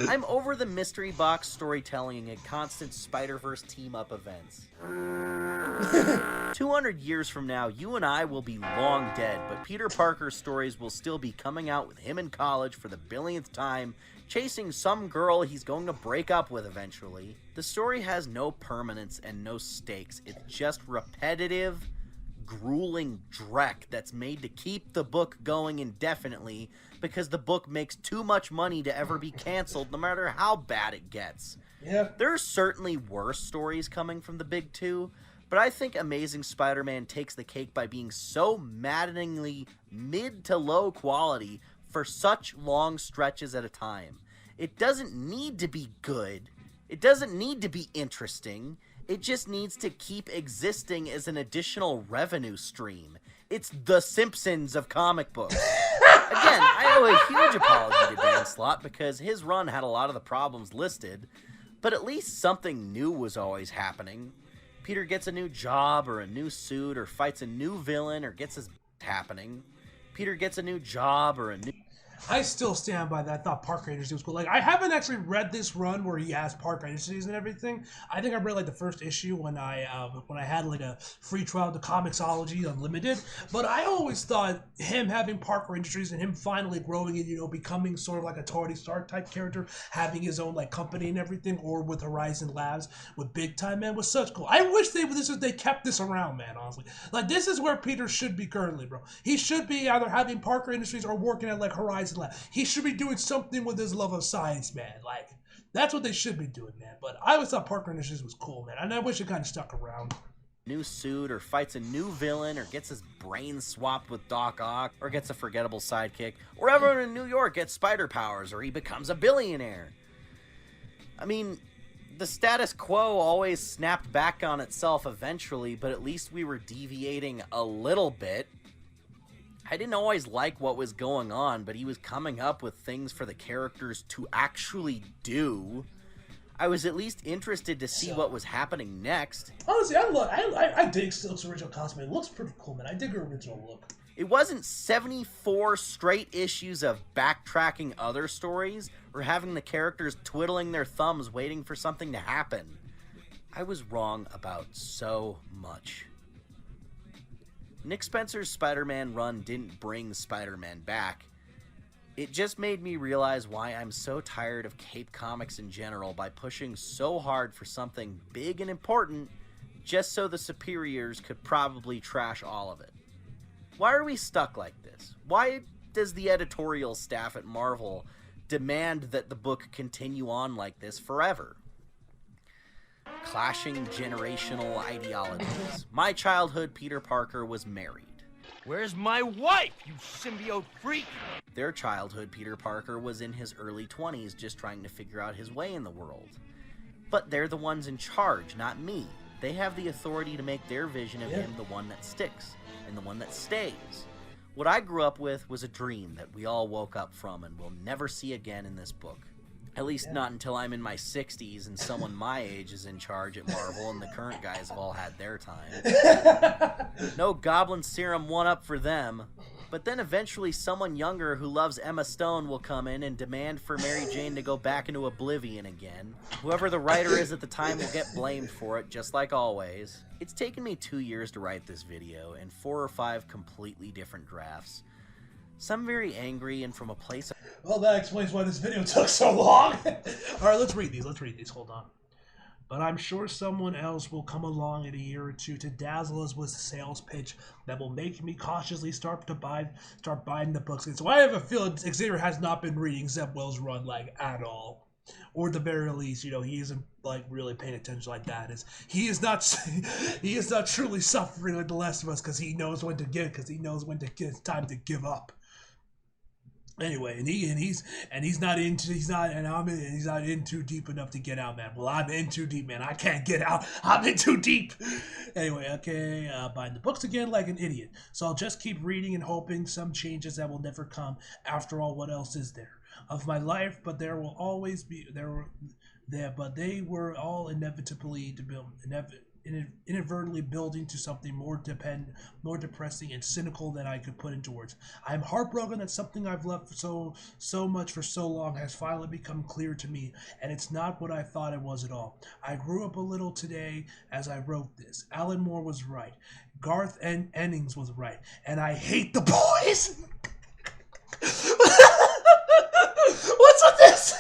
I'm over the mystery box storytelling and constant Spider-Verse team-up events. 200 years from now, you and I will be long dead, but Peter Parker's stories will still be coming out with him in college for the billionth time, chasing some girl he's going to break up with eventually. The story has no permanence and no stakes. It's just repetitive, grueling dreck that's made to keep the book going indefinitely because the book makes too much money to ever be canceled no matter how bad it gets. Yeah. There are certainly worse stories coming from the big two, but I think Amazing Spider-Man takes the cake by being so maddeningly mid to low quality for such long stretches at a time. It doesn't need to be good. It doesn't need to be interesting. It just needs to keep existing as an additional revenue stream. It's The Simpsons of comic books. Again, I owe a huge apology to Dan Slott because his run had a lot of the problems listed, but at least something new was always happening. Peter gets a new job or a new suit or fights a new villain or gets his happening. Peter gets a new job or a new... I still stand by that. I thought Parker Industries was cool. Like, I haven't actually read this run where he has Parker Industries and everything. I think I read like the first issue when I had like a free trial to Comixology Unlimited. But I always thought him having Parker Industries and him finally growing and, you know, becoming sort of like a Tony Stark type character, having his own like company and everything, or with Horizon Labs with Big Time, man, was such cool. I wish they kept this around, man, honestly. Like, this is where Peter should be currently, bro. He should be either having Parker Industries or working at like Horizon Labs. He should be doing something with his love of science, man. Like, that's what they should be doing, man. But I always thought Parker Industries was cool, man. And I wish it kind of stuck around. new suit, or fights a new villain, or gets his brain swapped with Doc Ock, or gets a forgettable sidekick, or everyone in New York gets spider powers, or he becomes a billionaire. I mean, the status quo always snapped back on itself eventually, but at least we were deviating a little bit. I didn't always like what was going on, but he was coming up with things for the characters to actually do. I was at least interested to see what was happening next. Honestly, I dig Silk's original costume. It looks pretty cool, man. I dig her original look. It wasn't 74 straight issues of backtracking other stories or having the characters twiddling their thumbs waiting for something to happen. I was wrong about so much. Nick Spencer's Spider-Man run didn't bring Spider-Man back. It just made me realize why I'm so tired of Cape Comics in general by pushing so hard for something big and important just so the superiors could probably trash all of it. Why are we stuck like this? Why does the editorial staff at Marvel demand that the book continue on like this forever? Clashing generational ideologies. My childhood Peter Parker was married. Where's my wife, you symbiote freak? Their childhood Peter Parker was in his early 20s just trying to figure out his way in the world. But they're the ones in charge, not me. They have the authority to make their vision of him the one that sticks and the one that stays. What I grew up with was a dream that we all woke up from and will never see again in this book. At least not until I'm in my 60s and someone my age is in charge at Marvel and the current guys have all had their time. No Goblin Serum 1-up for them. But then eventually someone younger who loves Emma Stone will come in and demand for Mary Jane to go back into oblivion again. Whoever the writer is at the time will get blamed for it, just like always. It's taken me 2 years to write this video, and 4 or 5 completely different drafts. Some very angry and from a place of... Well, that explains why this video took so long. Alright, let's read these. Hold on. But I'm sure someone else will come along in a year or two to dazzle us with a sales pitch that will make me cautiously start buying the books. And so I have a feeling Xavier has not been reading Zeb Wells' run like at all, or at the very least, you know, he isn't like really paying attention like that. He is not truly suffering like the rest of us because he knows when to give, because he knows when to get it's time to give up. Anyway, he's not in too deep enough to get out, man. Well, I'm in too deep, man. I can't get out. I'm in too deep. Anyway, okay, buying the books again like an idiot. So I'll just keep reading and hoping some changes that will never come. After all, what else is there of my life? But there will always be but they were all inevitably to build inadvertently building to something more depressing and cynical than I could put into words. I'm heartbroken that something I've loved so much for so long has finally become clear to me, and it's not what I thought it was at all. I grew up a little today as I wrote this. Alan Moore was right. Garth Ennis was right, and I hate the boys. What's with this?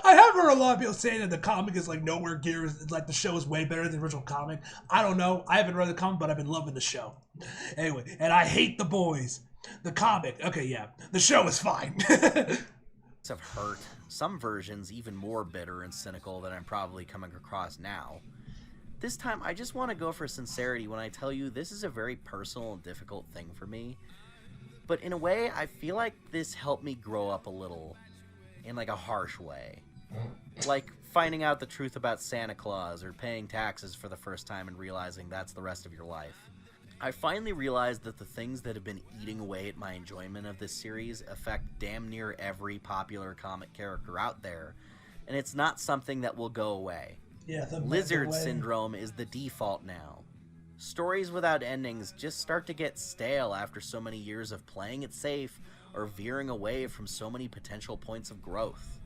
I have heard a lot of people saying that the comic is like nowhere near, like the show is way better than the original comic. I don't know. I haven't read the comic, but I've been loving the show. Anyway, and I hate the boys. The comic, okay, yeah. The show is fine. Have hurt. Some versions even more bitter and cynical than I'm probably coming across now. This time, I just want to go for sincerity when I tell you this is a very personal and difficult thing for me. But in a way, I feel like this helped me grow up a little. In like a harsh way. Like finding out the truth about Santa Claus or paying taxes for the first time and realizing that's the rest of your life. I finally realized that the things that have been eating away at my enjoyment of this series affect damn near every popular comic character out there, and it's not something that will go away. Yeah, Lizard syndrome is the default now. Stories without endings just start to get stale after so many years of playing it safe or veering away from so many potential points of growth.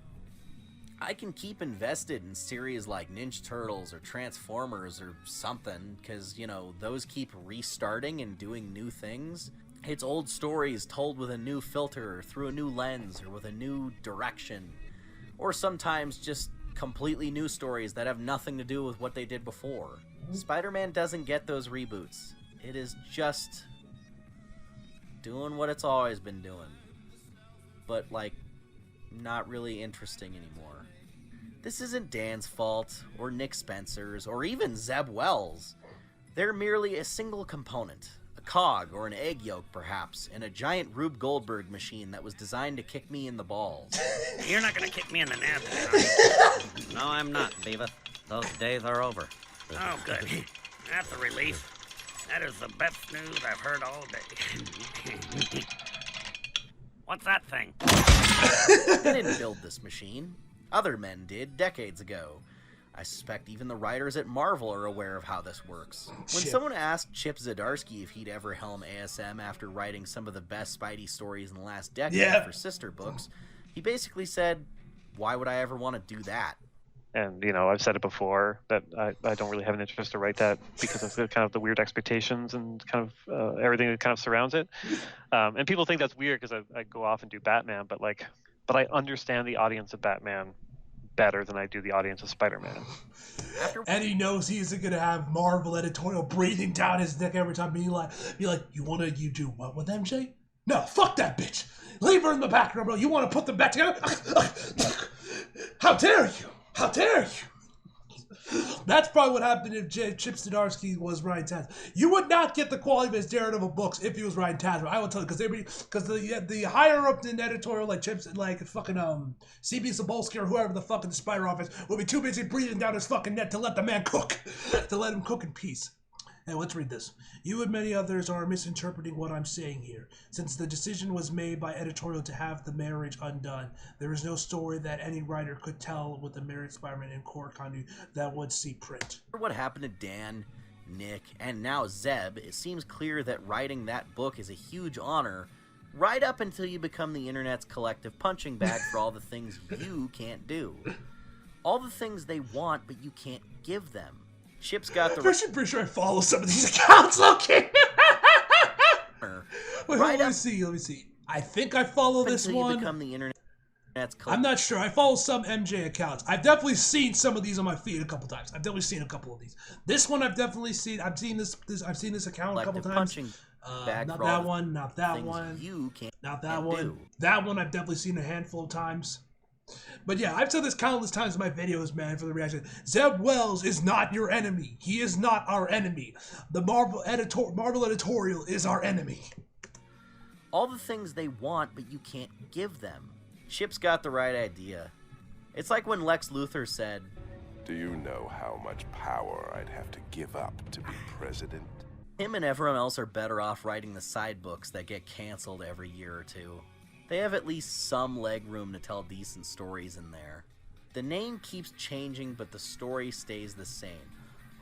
I can keep invested in series like Ninja Turtles or Transformers or something, because, you know, those keep restarting and doing new things. It's old stories told with a new filter, or through a new lens, or with a new direction. Or sometimes just completely new stories that have nothing to do with what they did before. Spider-Man doesn't get those reboots. It is just doing what it's always been doing. But, like, not really interesting anymore. This isn't Dan's fault, or Nick Spencer's, or even Zeb Wells. They're merely a single component, a cog or an egg yolk perhaps, in a giant Rube Goldberg machine that was designed to kick me in the balls. You're not gonna kick me in the nads, are you? No, I'm not, Beavis. Those days are over. Oh, good. That's a relief. That is the best news I've heard all day. What's that thing? I didn't build this machine. Other men did decades ago. I suspect even the writers at Marvel are aware of how this works. When someone asked Chip Zdarsky if he'd ever helm ASM after writing some of the best Spidey stories in the last decade for sister books, he basically said, why would I ever want to do that? And, you know, I've said it before that I don't really have an interest to write that because of the kind of the weird expectations and kind of everything that kind of surrounds it. And people think that's weird because I go off and do Batman, but I understand the audience of Batman better than I do the audience of Spider-Man. And he knows he isn't gonna have Marvel editorial breathing down his neck every time, be like, you do what with MJ? No, fuck that bitch. Leave her in the background, bro. You want to put them back together? How dare you? How dare you? That's probably what happened if Chip Zdarsky was Ryan Tasman. You would not get the quality of his Daredevil books if he was Ryan Tasman. I will tell you, because the higher up in editorial, like Chips, like fucking CB Cebulski or whoever the fuck in the Spider office would be too busy breathing down his fucking neck to let the man cook, to let him cook in peace. Hey, let's read this. You and many others are misinterpreting what I'm saying here. Since the decision was made by editorial to have the marriage undone, there is no story that any writer could tell with the married Spider-Man and core continuity that would see print. For what happened to Dan, Nick, and now Zeb, it seems clear that writing that book is a huge honor, right up until you become the internet's collective punching bag for all the things you can't do. All the things they want, but you can't give them. Chip's got the... I'm pretty sure I follow some of these accounts, okay? Wait, right let me see. I think I follow this one. You become the internet's I'm not sure. I follow some MJ accounts. I've definitely seen some of these on my feed a couple times. I've definitely seen a couple of these. This one I've definitely seen. I've seen this account a couple times. Not that one. Not that one. Not that one. That one I've definitely seen a handful of times. But yeah, I've said this countless times in my videos, man, for the reaction. Zeb Wells is not your enemy. He is not our enemy. The Marvel editorial is our enemy. All the things they want, but you can't give them. Chip's got the right idea. It's like when Lex Luthor said, "Do you know how much power I'd have to give up to be president?" Him and everyone else are better off writing the side books that get canceled every year or two. They have at least some leg room to tell decent stories in there. The name keeps changing, but the story stays the same.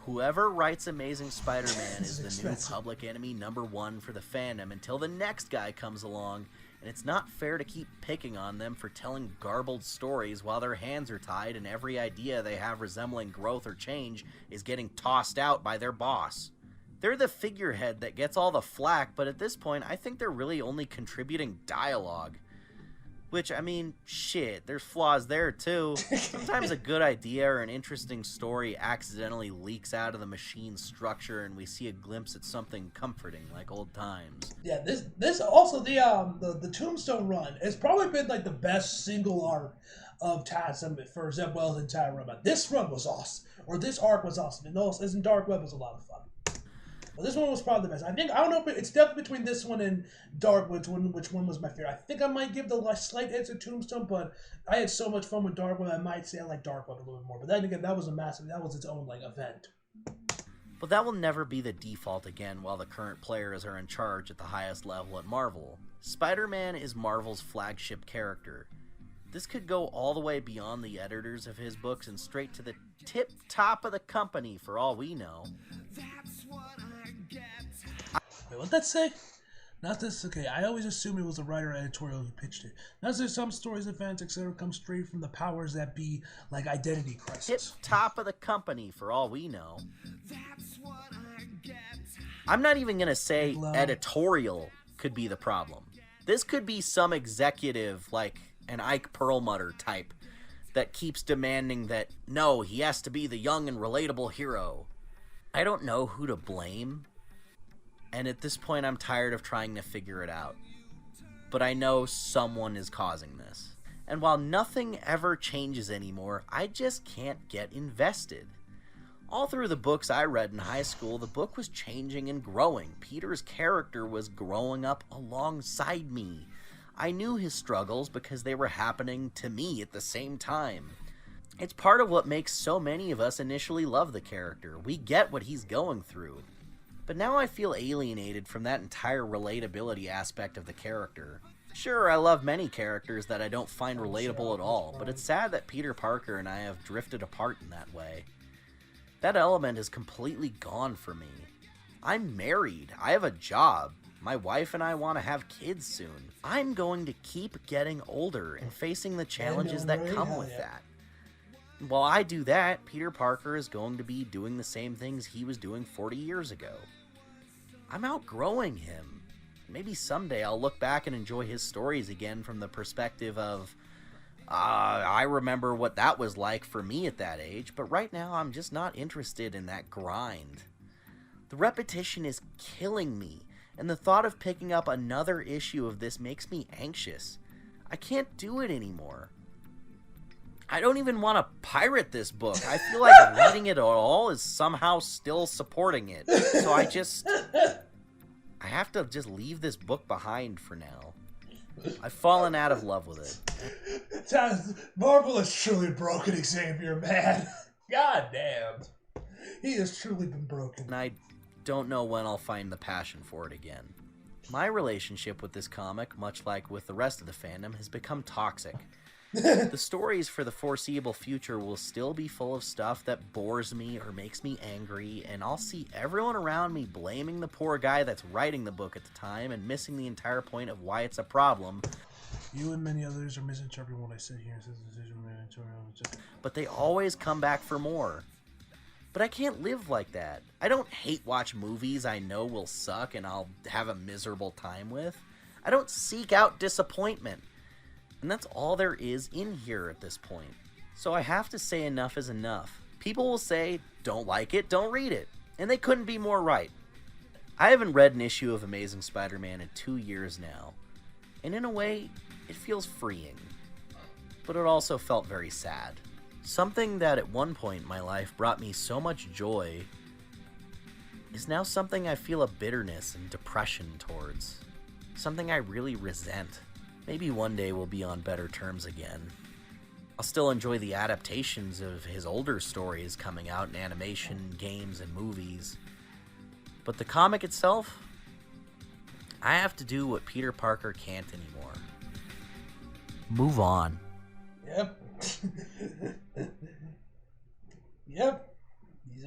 Whoever writes Amazing Spider-Man is the new public enemy #1 for the fandom until the next guy comes along, and it's not fair to keep picking on them for telling garbled stories while their hands are tied and every idea they have resembling growth or change is getting tossed out by their boss. They're the figurehead that gets all the flack, but at this point, I think they're really only contributing dialogue. Which, I mean, shit, there's flaws there too. Sometimes a good idea or an interesting story accidentally leaks out of the machine's structure and we see a glimpse at something comforting like old times. Yeah, this also, the Tombstone run has probably been like the best single arc of TASM for Zeb Wells' entire run. This run was awesome. Or this arc was awesome. And Isn't Dark Web was a lot of fun. Well, this one was probably the best. I don't know if it's definitely between this one and Dark, which one was my favorite. I think I might give the slight edge to Tombstone, but I had so much fun with Dark Web, I might say I like Dark Web a little bit more. But then again, that was its own like event. But that will never be the default again while the current players are in charge at the highest level at Marvel. Spider-Man is Marvel's flagship character. This could go all the way beyond the editors of his books and straight to the tip top of the company for all we know. Wait, what'd that say? Not this, okay, I always assume it was the writer or editorial who pitched it. Not that some stories, events, etc. come straight from the powers that be, like Identity Crisis. Tip top of the company for all we know. I'm not even gonna say editorial could be the problem. This could be some executive, like an Ike Perlmutter type, that keeps demanding that, no, he has to be the young and relatable hero. I don't know who to blame. And at this point, I'm tired of trying to figure it out. But I know someone is causing this. And while nothing ever changes anymore, I just can't get invested. All through the books I read in high school, the book was changing and growing. Peter's character was growing up alongside me. I knew his struggles because they were happening to me at the same time. It's part of what makes so many of us initially love the character. We get what he's going through. But now I feel alienated from that entire relatability aspect of the character. Sure, I love many characters that I don't find relatable at all, but it's sad that Peter Parker and I have drifted apart in that way. That element is completely gone for me. I'm married. I have a job. My wife and I want to have kids soon. I'm going to keep getting older and facing the challenges that come with that. While I do that, Peter Parker is going to be doing the same things he was doing 40 years ago. I'm outgrowing him. Maybe someday I'll look back and enjoy his stories again from the perspective of, I remember what that was like for me at that age, but right now I'm just not interested in that grind. The repetition is killing me, and the thought of picking up another issue of this makes me anxious. I can't do it anymore. I don't even want to pirate this book. I feel like reading it all is somehow still supporting it. So I have to just leave this book behind for now. I've fallen out of love with it. Marvel has truly broken Xavier, man. God damn. He has truly been broken. And I don't know when I'll find the passion for it again. My relationship with this comic, much like with the rest of the fandom, has become toxic. The stories for the foreseeable future will still be full of stuff that bores me or makes me angry, and I'll see everyone around me blaming the poor guy that's writing the book at the time and missing the entire point of why it's a problem. You and many others are misinterpreting what I said here. But they always come back for more. But I can't live like that. I don't hate watch movies I know will suck and I'll have a miserable time with. I don't seek out disappointment. And that's all there is in here at this point. So I have to say enough is enough. People will say, don't like it, don't read it. And they couldn't be more right. I haven't read an issue of Amazing Spider-Man in 2 years now. And in a way, it feels freeing. But it also felt very sad. Something that at one point in my life brought me so much joy is now something I feel a bitterness and depression towards. Something I really resent. Maybe one day we'll be on better terms again. I'll still enjoy the adaptations of his older stories coming out in animation, games, and movies. But the comic itself, I have to do what Peter Parker can't anymore. Move on. Yep. Yep.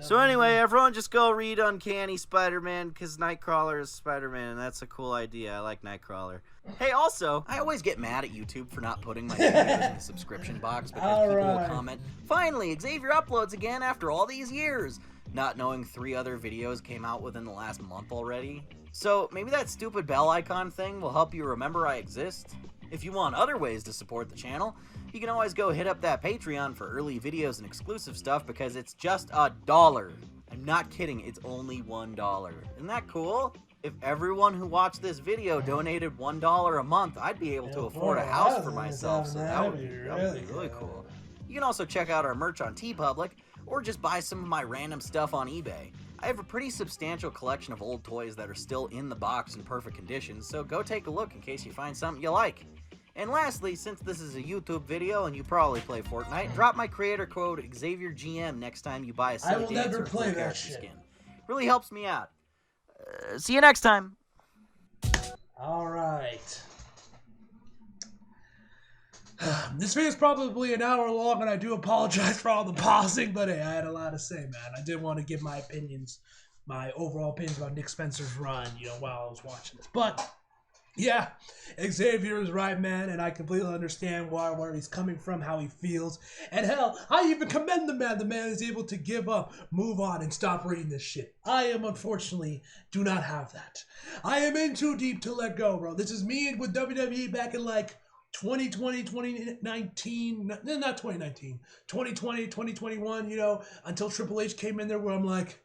So anyway, everyone just go read Uncanny Spider-Man, because Nightcrawler is Spider-Man, and that's a cool idea. I like Nightcrawler. Hey, also, I always get mad at YouTube for not putting my videos in the subscription box because people will comment, finally, Xavier uploads again after all these years, not knowing 3 other videos came out within the last month already. So maybe that stupid bell icon thing will help you remember I exist. If you want other ways to support the channel, you can always go hit up that Patreon for early videos and exclusive stuff because it's just $1. I'm not kidding, it's only $1. Isn't that cool? If everyone who watched this video donated $1 a month, I'd be able to afford a house for myself, so that would be really cool. You can also check out our merch on TeePublic, or just buy some of my random stuff on eBay. I have a pretty substantial collection of old toys that are still in the box in perfect condition, so go take a look in case you find something you like. And lastly, since this is a YouTube video and you probably play Fortnite, drop my creator code XavierGM next time you buy a silly dance or cool character skin. Really helps me out. See you next time. Alright. This video is probably an hour long, and I do apologize for all the pausing, but hey, I had a lot to say, man. I did want to give my opinions, my overall opinions about Nick Spencer's run, while I was watching this. But yeah, Xavier is right, man, and I completely understand where he's coming from, how he feels. And hell, I even commend the man. The man is able to give up, move on, and stop reading this shit. I unfortunately, do not have that. I am in too deep to let go, bro. This is me with WWE back in, 2020, 2019, not 2019, 2020, 2021, until Triple H came in there where I'm like,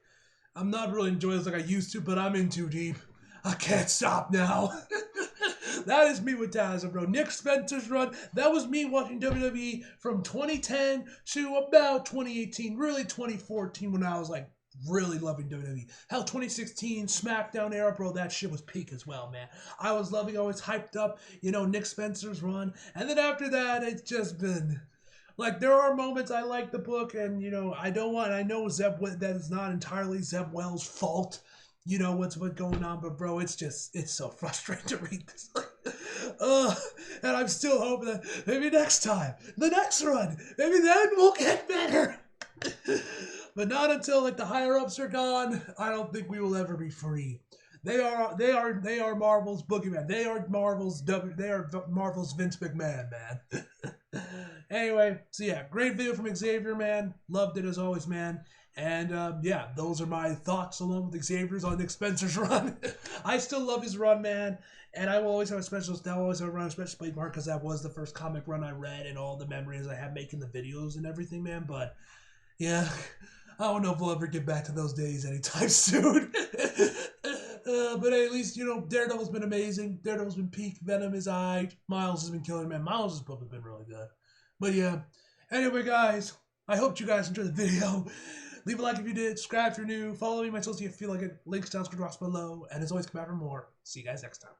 I'm not really enjoying this like I used to, but I'm in too deep. I can't stop now. That is me with Taz, bro. Nick Spencer's run. That was me watching WWE from 2010 to about 2018, really 2014 when I was like really loving WWE. Hell, 2016 SmackDown era, bro, that shit was peak as well, man. I was loving, always hyped up, you know, Nick Spencer's run. And then after that, it's just been... Like, there are moments I like the book, and, you know, I know that is not entirely Zeb Wells' fault, you know, what's going on, but, bro, it's so frustrating to read this. And I'm still hoping that maybe next time, the next run, maybe then we'll get better. But not until, like, the higher-ups are gone, I don't think we will ever be free. They are Marvel's boogeyman. They are Marvel's Vince McMahon, man. Anyway, so yeah, great video from Xavier, man. Loved it as always, man. And yeah, those are my thoughts along with Xavier's on Nick Spencer's run. I still love his run, man. And I will always have a special, now always have a run, especially Blade Mark, because that was the first comic run I read and all the memories I have making the videos and everything, man. But yeah, I don't know if we'll ever get back to those days anytime soon. But at least, you know, Daredevil's been amazing. Daredevil's been peak. Venom is aight. Miles has been killing, man. Miles' book has been really good. But yeah. Anyway, guys, I hope you guys enjoyed the video. Leave a like if you did. Subscribe if you're new. Follow me on my socials if you feel like it. Links down in the box below. And as always, come back for more. See you guys next time.